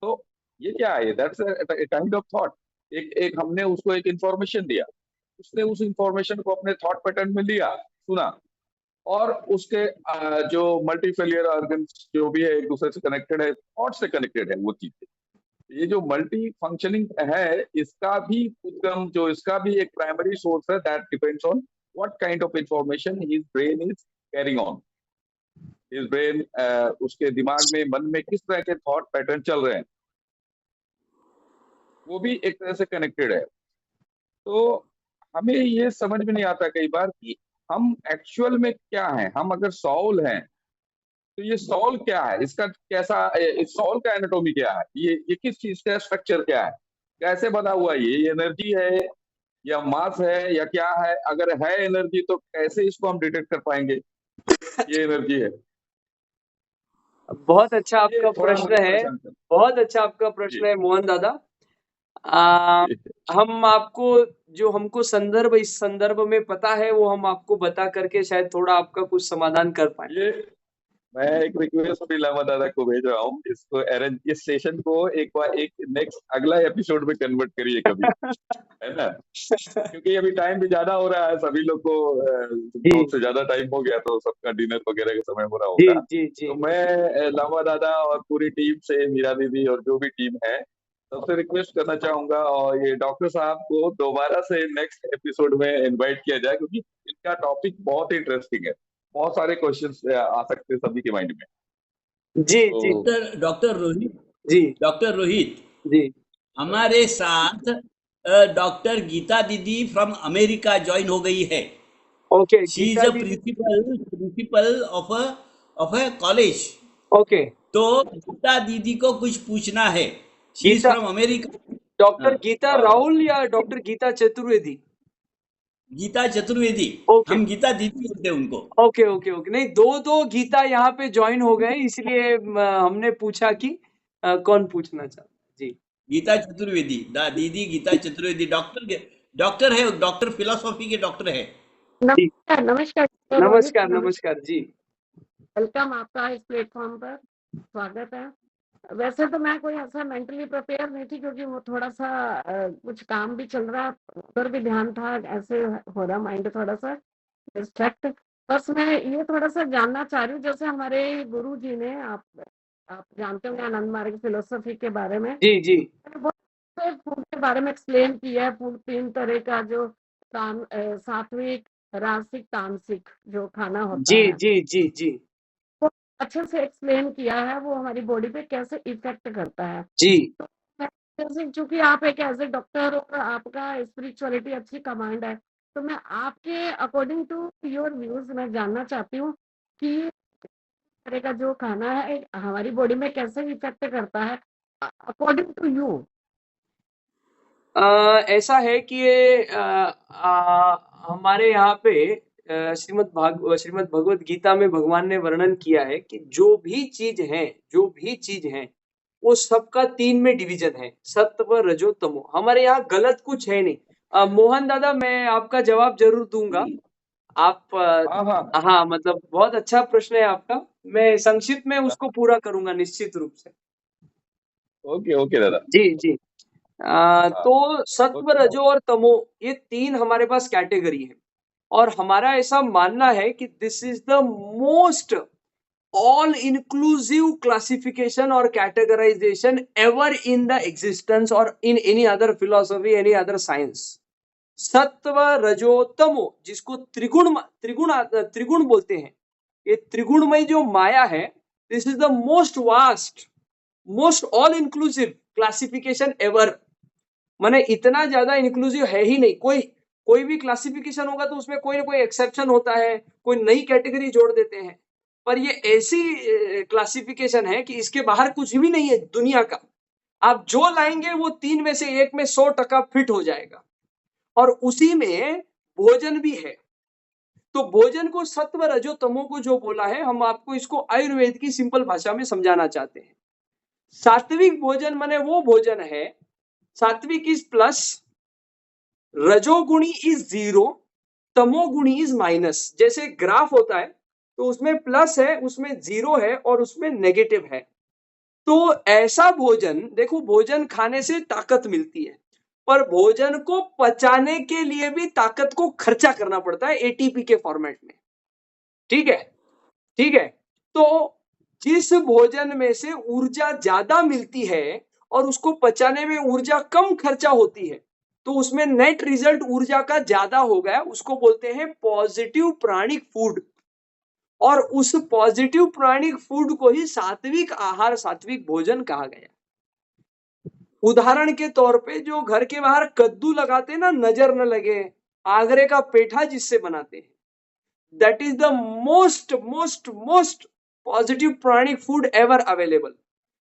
तो ये क्या है, that's a kind of thought. एक हमने उसको एक इंफॉर्मेशन दिया, उसने उस इंफॉर्मेशन को अपने थॉट पैटर्न में लिया, सुना, और उसके जो मल्टीफेलियर ऑर्गन्स जो भी है एक दूसरे से कनेक्टेड है, थॉट से कनेक्टेड है वो चीजें। ये जो मल्टी फंक्शनिंग है, इसका भी उद्गम, जो इसका भी एक प्राइमरी सोर्स है, that depends on what kind of information his brain is carrying on. His brain, उसके दिमाग में, मन में किस तरह के थॉट पैटर्न चल रहे हैं, वो भी एक तरह से कनेक्टेड है। तो हमें ये समझ में नहीं आता कई बार कि हम एक्चुअल में क्या है। हम अगर सॉल हैं, तो ये सॉल क्या है, इसका कैसा, इस सॉल का एनाटॉमी क्या है, ये किस चीज का स्ट्रक्चर क्या है, कैसे बना हुआ है, ये एनर्जी है या मास है या क्या है? अगर है एनर्जी तो कैसे इसको हम डिटेक्ट कर पाएंगे ये एनर्जी है? बहुत अच्छा आपका प्रश्न है, बहुत अच्छा आपका प्रश्न है मोहन दादा। हम आपको, जो हमको संदर्भ इस संदर्भ में पता है, वो हम आपको बता करके शायद थोड़ा आपका कुछ समाधान कर पाए। मैं एक रिक्वेस्ट भी लामा दादा को भेज रहा हूँ, इसको अरेंज, इस सेशन को एक बार एक नेक्स्ट अगला एपिसोड में कन्वर्ट करिए कभी, है ना, क्योंकि अभी टाइम भी ज्यादा हो रहा है, सभी लोग को जी बहुत से ज्यादा टाइम हो गया, तो सबका डिनर वगैरह का समय हो रहा जी होगा। जी जी तो मैं लामा दादा और पूरी टीम से, मीरा दीदी और जो भी टीम है, सबसे रिक्वेस्ट करना चाहूंगा, और ये डॉक्टर साहब को दोबारा से नेक्स्ट एपिसोड में इनवाइट किया जाए, क्योंकि इनका टॉपिक बहुत इंटरेस्टिंग है, बहुत सारे क्वेश्चंस आ सकते हैं सभी के माइंड में। जी जी तो डॉक्टर रोहित, जी डॉक्टर रोहित, जी हमारे साथ डॉक्टर गीता दीदी फ्रॉम अमेरिका ज्वाइन हो गई है। Okay she is Geeta a didi principal of a college. Okay तो गीता दीदी को कुछ पूछना है। She is Geeta from America. Doctor Geeta Rahul या डॉक्टर गीता चतुर्वेदी? गीता चतुर्वेदी, ओके हम गीता दीदी बोलते हैं उनको। ओके ओके ओके नहीं, दो गीता यहाँ पे ज्वाइन हो गए, इसलिए हमने पूछा कि कौन पूछना चाहता जी। गीता चतुर्वेदी, दीदी गीता चतुर्वेदी डॉक्टर है, डॉक्टर फिलोसॉफी के डॉक्टर है। जी नमस्कार नमस्कार नमस्कार नमस्कार जी। वेलकम आपका इस प्लेटफॉर्म पर, स्वागत है। वैसे तो मैं कोई ऐसा मेंटली प्रिपेयर नहीं थी, क्योंकि वो थोड़ा सा कुछ काम भी चल रहा, उधर भी ध्यान था, ऐसे हो रहा माइंड थोड़ा सा डिस्ट्रैक्ट। बस मैं ये थोड़ा सा जानना चाह रही हूँ, जैसे हमारे गुरु जी ने, आप जानते होंगे आनंद मार्ग फिलोसफी के बारे में, जी जी बहुत से फूड के बारे में एक्सप्लेन किया है। फूड 3 तरह का, जो सात्विक, रासिक, तामसिक जो खाना होता जी है, जी जी जी वो अच्छे से एक्सप्लेन किया है, वो हमारी बॉडी पे कैसे इफेक्ट करता है। जी तो जैसे चूंकि आप एक एज ए डॉक्टर और आपका स्पिरिचुअलिटी अच्छी कमांड है, तो मैं आपके अकॉर्डिंग टू योर व्यूज मैं जानना चाहती हूँ कि तरह का जो खाना है हमारी बॉडी में कैसे इफेक्ट करता है अकॉर्डिंग टू यू। ऐसा है कि ये हमारे यहाँ पे श्रीमद् भगवत गीता में भगवान ने वर्णन किया है कि जो भी चीज है वो सबका 3 में डिवीजन है, सत्व रजो तमो। हमारे यहाँ गलत कुछ है नहीं। मोहन दादा, मैं आपका जवाब जरूर दूंगा। आप हाँ हाँ, हाँ, मतलब बहुत अच्छा प्रश्न है आपका, मैं संक्षिप्त में उसको पूरा करूंगा निश्चित रूप से। ओके ओके दादा, जी जी हाँ, तो सत्व, ओके, रजो और तमो, ये 3 हमारे पास कैटेगरी है, और हमारा ऐसा मानना है कि this is the most all inclusive classification और categorization ever in the existence और in any other philosophy, any other science. सत्व, रजो, तमो, जिसको त्रिगुण बोलते हैं, ये त्रिगुणमय जो माया है, this is the most vast, most all inclusive classification ever. माने इतना ज्यादा इंक्लूसिव है ही नहीं। कोई भी क्लासिफिकेशन होगा तो उसमें कोई ना कोई एक्सेप्शन होता है, कोई नई कैटेगरी जोड़ देते हैं, पर ये ऐसी क्लासिफिकेशन है कि इसके बाहर कुछ भी नहीं है दुनिया का। आप जो लाएंगे वो 3 में से 1 में 100% फिट हो जाएगा, और उसी में भोजन भी है। तो भोजन को सत्व, रजो, तमो को जो बोला है, हम आपको इसको आयुर्वेद की सिंपल भाषा में समझाना चाहते हैं। सात्विक भोजन माने वो भोजन है, सात्विक इज प्लस, रजोगुणी इज 0, तमोगुणी इज माइनस। जैसे ग्राफ होता है तो उसमें प्लस है, उसमें 0 है और उसमें नेगेटिव है। तो ऐसा भोजन, देखो, भोजन खाने से ताकत मिलती है, पर भोजन को पचाने के लिए भी ताकत को खर्चा करना पड़ता है एटीपी के फॉर्मेट में। ठीक है, ठीक है। तो जिस भोजन में से ऊर्जा ज्यादा मिलती है और उसको पचाने में ऊर्जा कम खर्चा होती है, तो उसमें नेट रिजल्ट ऊर्जा का ज्यादा हो गया, उसको बोलते हैं पॉजिटिव प्राणिक फूड। और उस पॉजिटिव प्राणिक फूड को ही सात्विक आहार, सात्विक भोजन कहा गया। उदाहरण के तौर पे जो घर के बाहर कद्दू लगाते हैं ना, नजर न लगे, आगरे का पेठा जिससे बनाते हैं, that is the most most most positive pranic food ever available.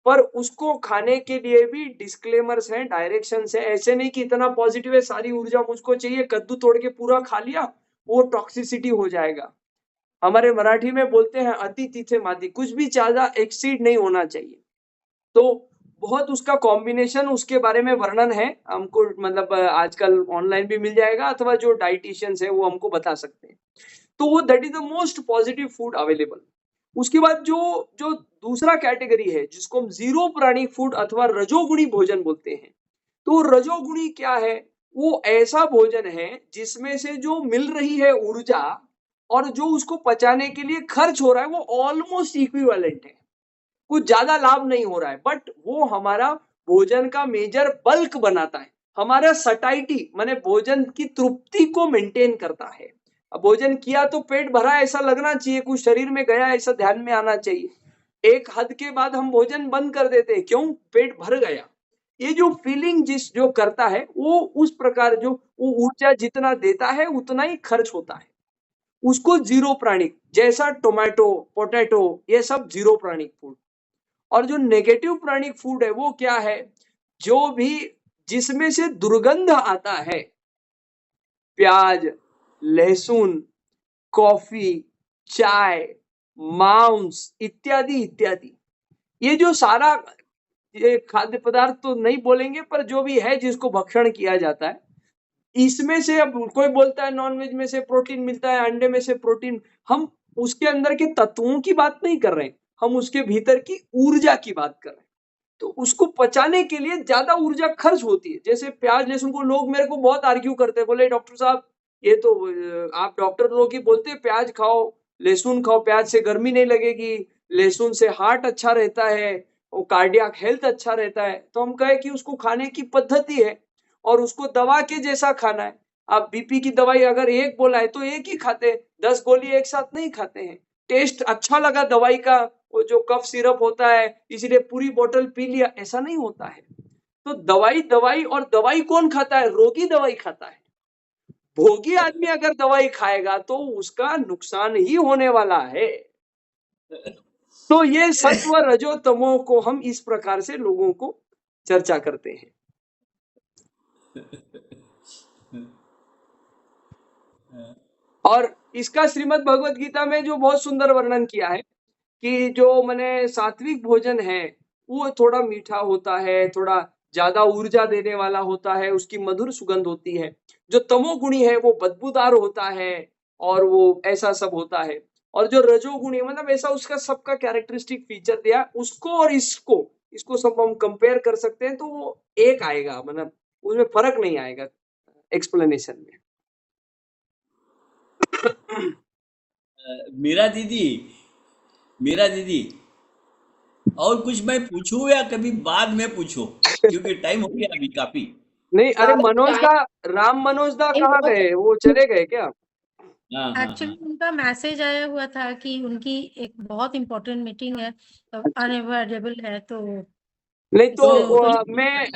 पर उसको खाने के लिए भी डिस्क्लेमर्स हैं, डायरेक्शंस हैं। ऐसे नहीं कि इतना पॉजिटिव है, सारी ऊर्जा मुझको चाहिए, कद्दू तोड़ के पूरा खा लिया, वो टॉक्सिसिटी हो जाएगा। हमारे मराठी में बोलते हैं अति तीखे माती, कुछ भी ज्यादा एक्सीड नहीं होना चाहिए। तो बहुत उसका कॉम्बिनेशन, उसके बारे में वर्णन है, हमको मतलब आजकल ऑनलाइन भी मिल जाएगा, अथवा जो डाइटिशियंस है वो हमको बता सकते हैं। तो वो that is the most positive food available. उसके बाद जो जो दूसरा कैटेगरी है जिसको हम जीरो प्राणिक फूड अथवा रजोगुणी भोजन बोलते हैं, तो रजोगुणी क्या है? वो ऐसा भोजन है जिसमें से जो मिल रही है ऊर्जा और जो उसको पचाने के लिए खर्च हो रहा है वो ऑलमोस्ट इक्विवेलेंट है, कुछ ज्यादा लाभ नहीं हो रहा है, बट वो हमारा भोजन का मेजर बल्क बनाता है, हमारा सटाइटी माने भोजन की तृप्ति को मेंटेन करता है। अब भोजन किया तो पेट भरा ऐसा लगना चाहिए, कुछ शरीर में गया ऐसा ध्यान में आना चाहिए। एक हद के बाद हम भोजन बंद कर देते हैं, क्यों? पेट भर गया। ये जो फीलिंग जो करता है वो उस प्रकार जो वो ऊर्जा जितना देता है उतना ही खर्च होता है, उसको जीरो प्राणिक, जैसा टोमेटो, पोटैटो, ये सब जीरो प्राणिक फूड। और जो नेगेटिव प्राणिक फूड है वो क्या है? जो भी जिसमें से दुर्गंध आता है, प्याज, लहसुन, कॉफी, चाय, मांस इत्यादि इत्यादि, ये जो सारा ये खाद्य पदार्थ तो नहीं बोलेंगे पर जो भी है जिसको भक्षण किया जाता है, इसमें से अब कोई बोलता है नॉनवेज में से प्रोटीन मिलता है, अंडे में से प्रोटीन, हम उसके अंदर के तत्वों की बात नहीं कर रहे हैं, हम उसके भीतर की ऊर्जा की बात कर रहे हैं। तो उसको पचाने के लिए ज्यादा ऊर्जा खर्च होती है। जैसे प्याज लहसुन को लोग मेरे को बहुत आर्ग्यू करते हैं, बोले डॉक्टर साहब ये तो आप डॉक्टर लोग ही बोलते हैं प्याज खाओ, लहसुन खाओ, प्याज से गर्मी नहीं लगेगी, लहसुन से हार्ट अच्छा रहता है, वो कार्डियक हेल्थ अच्छा रहता है। तो हम कहे कि उसको खाने की पद्धति है और उसको दवा के जैसा खाना है। आप बीपी की दवाई अगर एक बोला है तो एक ही खाते हैं, 10 गोली एक साथ नहीं खाते हैं। टेस्ट अच्छा लगा दवाई का, वो जो कफ सिरप होता है इसलिए पूरी बोतल पी लिया, ऐसा नहीं होता है। तो दवाई दवाई, और दवाई कौन खाता है? रोगी दवाई खाता है। भोगी आदमी अगर दवाई खाएगा तो उसका नुकसान ही होने वाला है। तो ये सत्व रजो तमो को हम इस प्रकार से लोगों को चर्चा करते हैं। और इसका श्रीमद् भगवत गीता में जो बहुत सुंदर वर्णन किया है कि जो मैंने सात्विक भोजन है वो थोड़ा मीठा होता है, थोड़ा ज्यादा ऊर्जा देने वाला होता है, उसकी मधुर सुगंध होती है। जो तमोगुणी है वो बदबूदार होता है और वो ऐसा सब होता है। और जो रजोगुणी मतलब ऐसा उसका सबका कैरेक्टरिस्टिक फीचर दिया, उसको और इसको सब हम कंपेयर कर सकते हैं तो वो एक आएगा, मतलब उसमें फर्क नहीं आएगा एक्सप्लेनेशन में। मेरा दीदी और कुछ मैं पूछूं या कभी बाद में पूछूं, क्योंकि टाइम हो गया अभी काफी। नहीं, अरे राम मनोज दा कहाँ गए? वो चले गए क्या? एक्चुअली उनका मैसेज आया हुआ था कि उनकी एक बहुत इम्पोर्टेंट मीटिंग है, अनअवेलेबल है, तो नहीं तो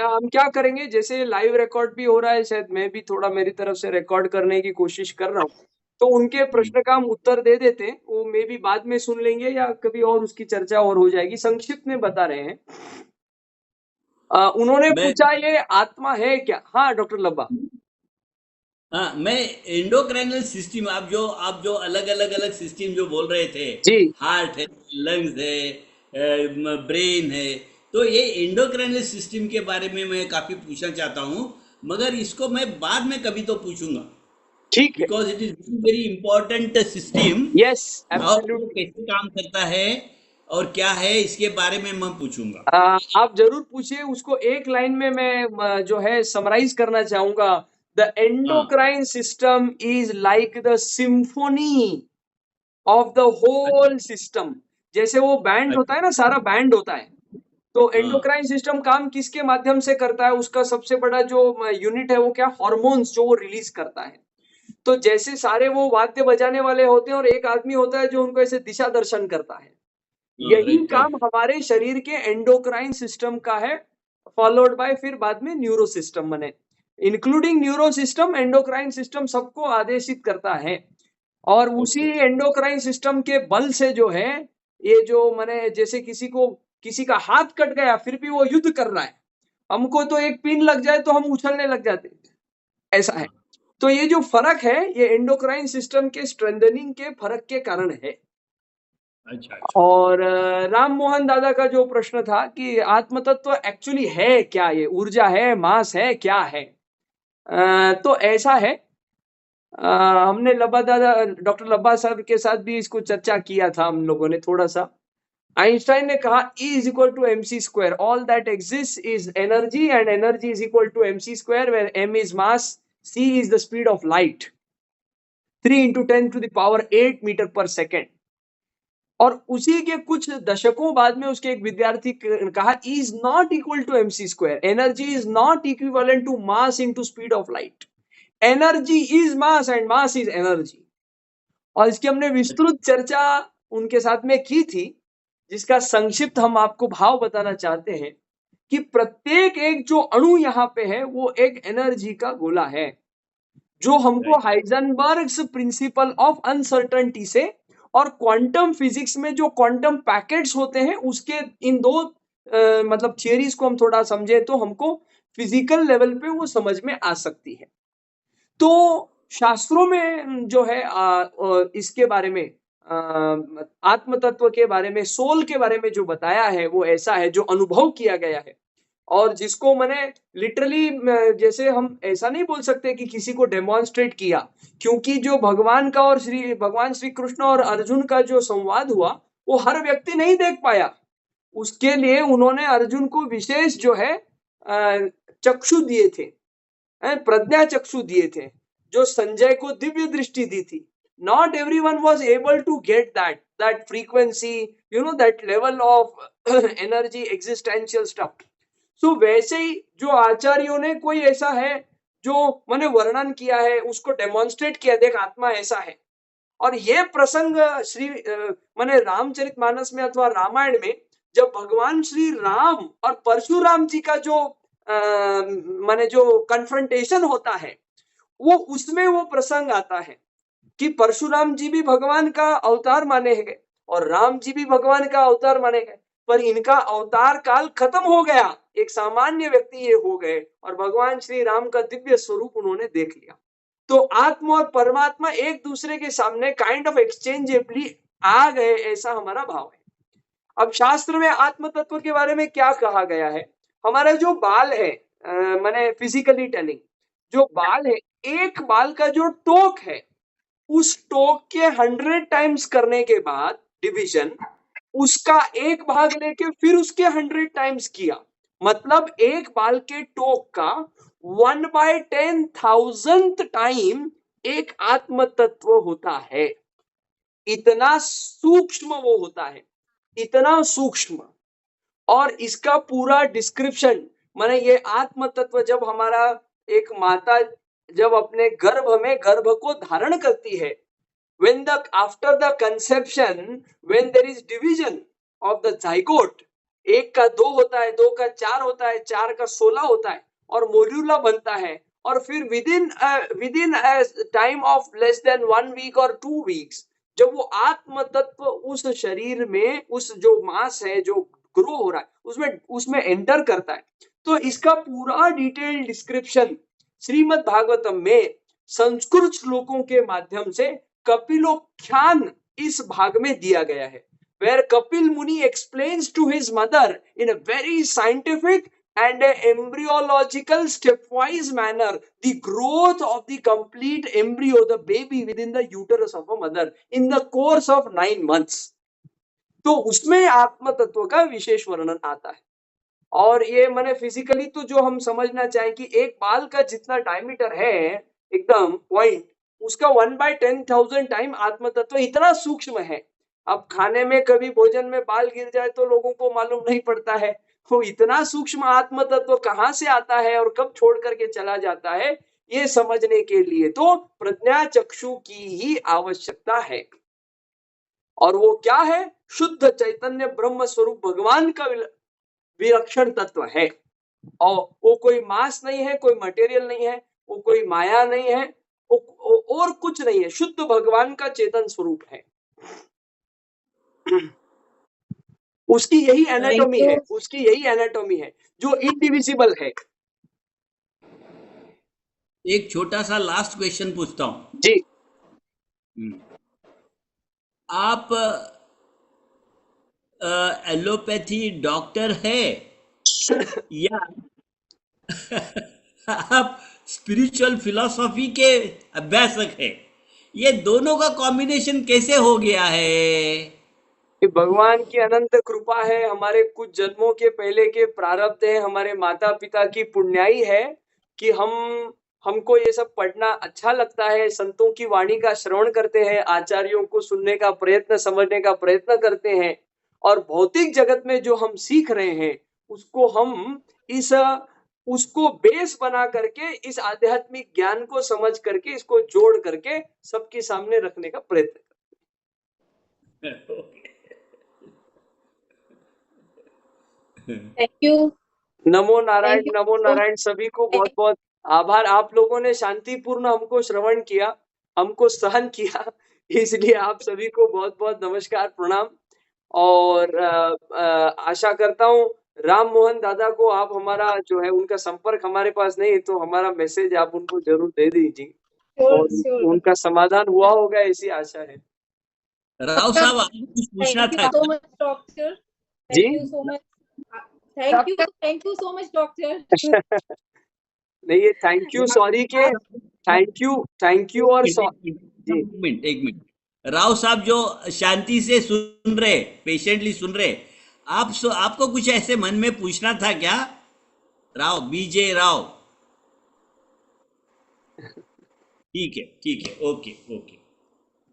हम क्या करेंगे, जैसे लाइव रिकॉर्ड भी हो रहा है, शायद मैं भी थोड़ा मेरी तरफ से रिकॉर्ड करने की कोशिश कर रहा हूँ, तो उनके प्रश्न का हम उत्तर दे देते हैं, वो मे भी बाद में सुन लेंगे या कभी और उसकी चर्चा और हो जाएगी। संक्षिप्त में बता रहे हैं। उन्होंने पूछा ये आत्मा है क्या? हाँ डॉक्टर लब्बा। हाँ, मैं एंडोक्राइनल सिस्टम, आप जो अलग सिस्टम जो बोल रहे थे जी, हार्ट है, लंग्स है, ब्रेन है, तो ये एंडोक्राइनल सिस्टम के बारे में मैं काफी पूछना चाहता हूँ, मगर इसको मैं बाद में कभी तो पूछूंगा। ठीक है, because it is very important system. Yes और कैसे काम करता है और क्या है इसके बारे में मैं पूछूंगा। आप जरूर पूछिए। उसको एक लाइन में मैं जो है समराइज करना चाहूंगा। The endocrine system is like the symphony of the whole system. जैसे वो बैंड होता है ना, सारा बैंड होता है, तो एंडोक्राइन सिस्टम काम किसके माध्यम से करता है? उसका सबसे बड़ा जो यूनिट है वो क्या? हार्मोन्स जो वो रिलीज करता है। तो जैसे सारे वो वाद्य बजाने वाले होते हैं और एक आदमी होता है जो उनको ऐसे दिशा दर्शन करता है, यही काम हमारे शरीर के एंडोक्राइन सिस्टम का है, फॉलोड बाय फिर बाद में न्यूरो सिस्टम बने। Including neuro system, endocrine system सबको आदेशित करता है। और उसी एंडोक्राइन सिस्टम के बल से जो है ये जो मैंने, जैसे किसी का हाथ कट गया फिर भी वो युद्ध कर रहा है, हमको तो एक पिन लग जाए तो हम उछलने लग जाते, ऐसा है। तो ये जो फर्क है ये एंडोक्राइन सिस्टम के स्ट्रेंथनिंग के फर्क के कारण है। अच्छा। और राम मोहन दादा का जो प्रश्न था कि आत्म तत्व एक्चुअली है क्या? ये ऊर्जा है, मास है, क्या है? तो ऐसा है, हमने डॉक्टर लब्बा साहब के साथ भी इसको चर्चा किया था हम लोगों ने थोड़ा सा। आइंस्टाइन ने कहा E is equal to mc square, all that exists is energy and energy is equal to mc square, where m is mass, c is the speed of light, 3 into 10 to the power 8 meter per second। और उसी के कुछ दशकों बाद में उसके एक विद्यार्थी ने कहा E is not equal to mc square, energy is not equivalent to mass into speed of light, energy is mass and mass is energy। और इसकी हमने विस्तृत चर्चा उनके साथ में की थी, जिसका संक्षिप्त हम आपको भाव बताना चाहते हैं कि प्रत्येक एक जो अणु यहाँ पे है वो एक एनर्जी का गोला है, जो हमको हाइजेनबर्ग्स प्रिंसिपल ऑफ अनसर्टेनिटी से और क्वांटम फिजिक्स में जो क्वांटम पैकेट्स होते हैं उसके इन दो मतलब थियरीज को हम थोड़ा समझे तो हमको फिजिकल लेवल पे वो समझ में आ सकती है। तो शास्त्रों में जो है इसके बारे में आत्म तत्व के बारे में, सोल के बारे में जो बताया है वो ऐसा है जो अनुभव किया गया है, और जिसको मैंने लिटरली, जैसे हम ऐसा नहीं बोल सकते कि किसी को डेमोन्स्ट्रेट किया, क्योंकि जो भगवान का और भगवान श्री कृष्ण और अर्जुन का जो संवाद हुआ वो हर व्यक्ति नहीं देख पाया। उसके लिए उन्होंने अर्जुन को विशेष जो है चक्षु दिए थे, प्रज्ञा चक्षु दिए थे, जो संजय को दिव्य दृष्टि दी थी। Not everyone was able to get that frequency, that level of energy, existential stuff. So वैसे ही जो आचार्यों ने कोई ऐसा है जो मैंने वर्णन किया है, उसको डेमोन्स्ट्रेट किया, देख आत्मा ऐसा है। और ये प्रसंग मैंने रामचरितमानस में अथवा रामायण में जब भगवान श्री राम और परशुराम जी का जो मैंने जो कन्फ्रंटेशन होता है, वो उसमें वो प्रसंग आता है कि परशुराम जी भी भगवान का अवतार माने गए और राम जी भी भगवान का अवतार माने गए, पर इनका अवतार काल खत्म हो गया, एक सामान्य व्यक्ति ये हो गए और भगवान श्री राम का दिव्य स्वरूप उन्होंने देख लिया। तो आत्मा और परमात्मा एक दूसरे के सामने काइंड ऑफ एक्सचेंजेबली आ गए, ऐसा हमारा भाव है। अब शास्त्र में आत्म तत्व के बारे में क्या कहा गया है? हमारा जो बाल है, मैंने फिजिकली टेलिंग, जो बाल है, एक बाल का जो टोक है, उस टोक के 100 टाइम्स करने के बाद डिवीजन, उसका एक भाग लेके फिर उसके 100 टाइम्स किया, मतलब एक बाल के टोक का 1/10,000th टाइम एक आत्म तत्व होता है। इतना सूक्ष्म वो होता है, इतना सूक्ष्म। और इसका पूरा डिस्क्रिप्शन, माने ये आत्म तत्व जब हमारा एक माता जब अपने गर्भ में गर्भ को धारण करती है, after the conception, when there is division of the zygote, एक का 2 होता है, 2 का 4 होता है, 4 का 16 होता है और मोल्यूला बनता है, और फिर within a time of less than 1 week or 2 weeks, जब वो आत्म तत्व उस शरीर में, उस जो मास है जो ग्रो हो रहा है उसमें एंटर करता है। तो इसका पूरा डिटेल डिस्क्रिप्शन श्रीमद् भागवतम में संस्कृत श्लोकों के माध्यम से कपिलोख्यान इस भाग में दिया गया है, where Kapil Muni explains to his mother in a very scientific and embryological stepwise manner the growth of the complete embryo, the baby within the uterus of a mother in the course of 9 months। तो उसमें आत्म तत्व का विशेष वर्णन आता है। और ये मैंने फिजिकली तो जो हम समझना चाहें कि एक बाल का जितना डायमीटर है एकदम पॉइंट, उसका 1/10,000 टाइम आत्म तत्व इतना सूक्ष्म है। अब खाने में कभी भोजन में बाल गिर जाए तो लोगों को मालूम नहीं पड़ता है, वो इतना सूक्ष्म आत्म तत्व कहाँ से आता है और कब छोड़ करके चला जाता है, ये समझने के लिए तो प्रज्ञा चक्षु की ही आवश्यकता है। और वो क्या है? शुद्ध चैतन्य ब्रह्म स्वरूप भगवान का विलक्षण तत्व है, और वो कोई मास नहीं है, कोई मटेरियल नहीं है, वो कोई माया नहीं है, और कुछ नहीं है, शुद्ध भगवान का चेतन स्वरूप है। उसकी यही एनाटॉमी है, उसकी यही एनाटॉमी है जो इनडिविजिबल है। एक छोटा सा लास्ट क्वेश्चन पूछता हूं जी। आप एलोपैथी डॉक्टर है या आप स्पिरिचुअल फिलॉसफी के अभ्यासक है। ये दोनों का कॉम्बिनेशन कैसे हो गया है? कि भगवान की अनंत कृपा है, हमारे कुछ जन्मों के पहले के प्रारब्ध है, हमारे माता पिता की पुण्याई है कि हमको ये सब पढ़ना अच्छा लगता है, संतों की वाणी का श्रवण करते हैं, आचार्यों को सुनने का प्रयत्न, समझने का प्रयत्न करते हैं, और भौतिक जगत में जो हम सीख रहे हैं उसको हम उसको बेस बना करके, इस आध्यात्मिक ज्ञान को समझ करके, इसको जोड़ करके सबके सामने रखने का प्रयत्न करते हैं। Thank you. NaMo Narayan, Thank you NaMo so Narayan. सभी को बहुत बहुत आभार। आप लोगों ने शांतिपूर्ण हमको श्रवण किया, हमको सहन किया, इसलिए आप सभी को बहुत बहुत नमस्कार, प्रणाम। और आशा करता हूँ राम मोहन दादा को आप हमारा जो है उनका संपर्क हमारे पास नहीं है, तो हमारा मैसेज आप उनको जरूर दे दीजिए और sure. उनका समाधान हुआ होगा, ऐसी आशा है। राव साहब, आपको कुछ पूछना Thank था? you so much, doctor. Ji? Thank you so much. Thank you so much, doctor. नहीं, ये थैंक यू सॉरी के थैंक यू और जी। एक मिनट। राव साहब जो शांति से सुन रहे, पेशेंटली सुन रहे, आपको कुछ ऐसे मन में पूछना था क्या? राव, बीजे राव। ठीक है, ओके।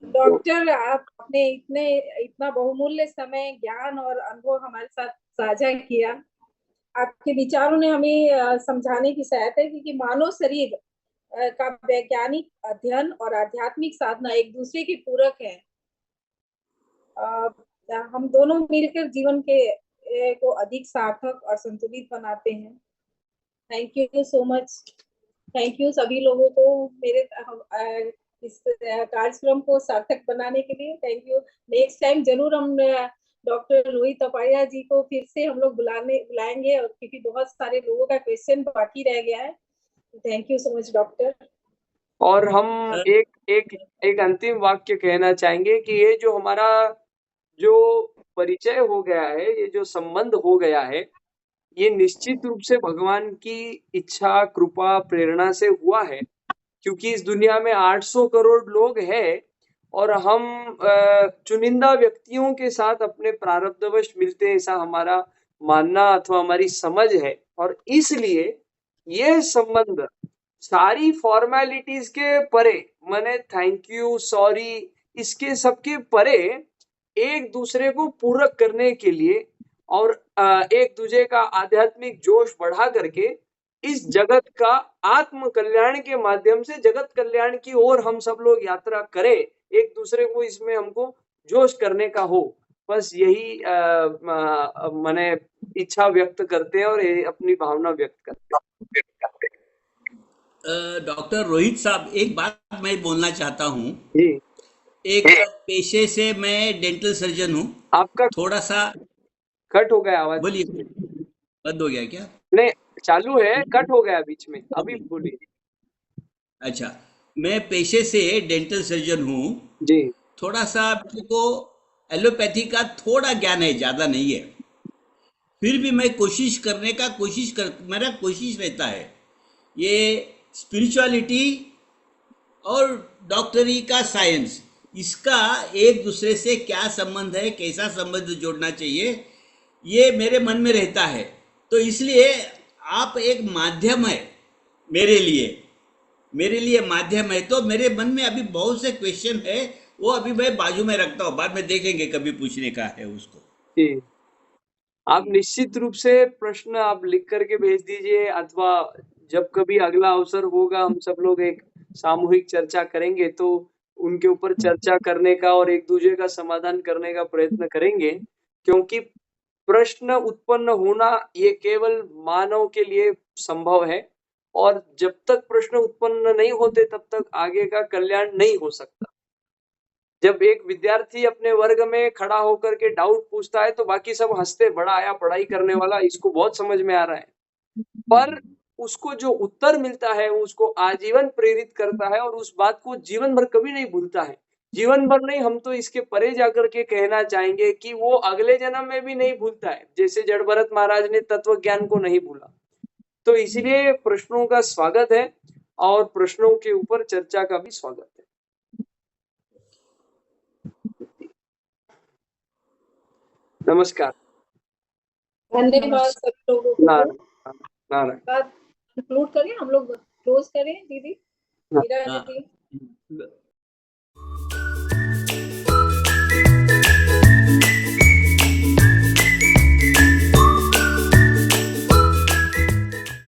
डॉक्टर, आपने इतना बहुमूल्य समय, ज्ञान और अनुभव हमारे साथ साझा किया। आपके विचारों ने हमें समझाने की सहायता की कि मानव शरीर का वैज्ञानिक अध्ययन और आध्यात्मिक साधना एक दूसरे के पूरक है। हम दोनों मिलकर जीवन को अधिक सार्थक और संतुलित बनाते हैं। Thank you so much. Thank you सभी लोगों को मेरे इस कार्यक्रम को सार्थक बनाने के लिए। Thank you. नेक्स्ट टाइम जरूर हम डॉक्टर रोहित तपाड़िया जी को फिर से हम लोग बुलाएंगे, और क्योंकि बहुत सारे लोगों का क्वेश्चन बाकी रह गया है। Thank you so much doctor. और हम एक अंतिम वाक्य कहना चाहेंगे कि ये जो हमारा जो परिचय हो गया है, ये जो संबंध हो गया है, ये निश्चित रूप से भगवान की इच्छा, कृपा, प्रेरणा से हुआ है, क्योंकि इस दुनिया में 800 करोड़ लोग हैं और हम चुनिंदा व्यक्तियों के साथ अपने प्रारब्धवश मिलते हैं, ऐसा हमारा मानना अथवा हमारी समझ है। और इसलिए ये संबंध सारी फॉर्मेलिटीज के परे, माने थैंक यू, सॉरी, इसके सबके परे एक दूसरे को पूरक करने के लिए और एक दूसरे का आध्यात्मिक जोश बढ़ा करके इस जगत का आत्म कल्याण के माध्यम से जगत कल्याण की ओर हम सब लोग यात्रा करें, एक दूसरे को इसमें हमको जोश करने का हो, बस यही माने इच्छा व्यक्त करते हैं और अपनी भावना व्यक्त करते हैं। डॉक्टर रोहित साहब, एक बात मैं बोलना चाहता हूँ। जी। एक पेशे से मैं डेंटल सर्जन हूँ। आपका थोड़ा सा कट हो गया आवाज। बोलिए, बंद हो गया क्या? नहीं, चालू है, कट हो गया बीच में, अभी बोलिए। अच्छा, मैं पेशे से डेंटल सर्जन हूँ जी। थोड़ा सा मेरे को एलोपैथी का थोड़ा ज्ञान है, ज्यादा नहीं है। फिर भी मैं मेरा कोशिश रहता है ये स्पिरिचुअलिटी और डॉक्टरी का साइंस, इसका एक दूसरे से क्या संबंध है, कैसा संबंध जोड़ना चाहिए, ये मेरे मन में रहता है। तो इसलिए आप एक माध्यम है मेरे लिए माध्यम है। तो मेरे मन में अभी बहुत से क्वेश्चन है, वो अभी मैं बाजू में रखता हूँ, बाद में देखेंगे कभी पूछने का है उसको। जी, आप निश्चित रूप से प्रश्न आप लिख करके भेज दीजिए, अथवा जब कभी अगला अवसर होगा हम सब लोग एक सामूहिक चर्चा करेंगे तो उनके ऊपर चर्चा करने का और एक दूसरे का समाधान करने का प्रयत्न करेंगे, क्योंकि प्रश्न उत्पन्न होना ये केवल मानव के लिए संभव है, और जब तक प्रश्न उत्पन्न नहीं होते तब तक आगे का कल्याण नहीं हो सकता। जब एक विद्यार्थी अपने वर्ग में खड़ा होकर के डाउट पूछता है तो बाकी सब हंसते, बड़ा आया पढ़ाई करने वाला, इसको बहुत समझ में आ रहा है, पर उसको जो उत्तर मिलता है उसको आजीवन प्रेरित करता है और उस बात को जीवन भर कभी नहीं भूलता है। जीवन भर नहीं, हम तो इसके परे जाकर के कहना चाहेंगे कि वो अगले जन्म में भी नहीं भूलता है, जैसे जड़ भरत महाराज ने तत्व ज्ञान को नहीं भूला। तो इसलिए प्रश्नों का स्वागत है और प्रश्नों के ऊपर चर्चा का भी स्वागत है। नमस्कार। धन्यवाद सब लोगों को। नारायण नारायण। कंक्लूड करें हम लोग, क्लोज करें दीदी, मीरा हाँ। दीदी।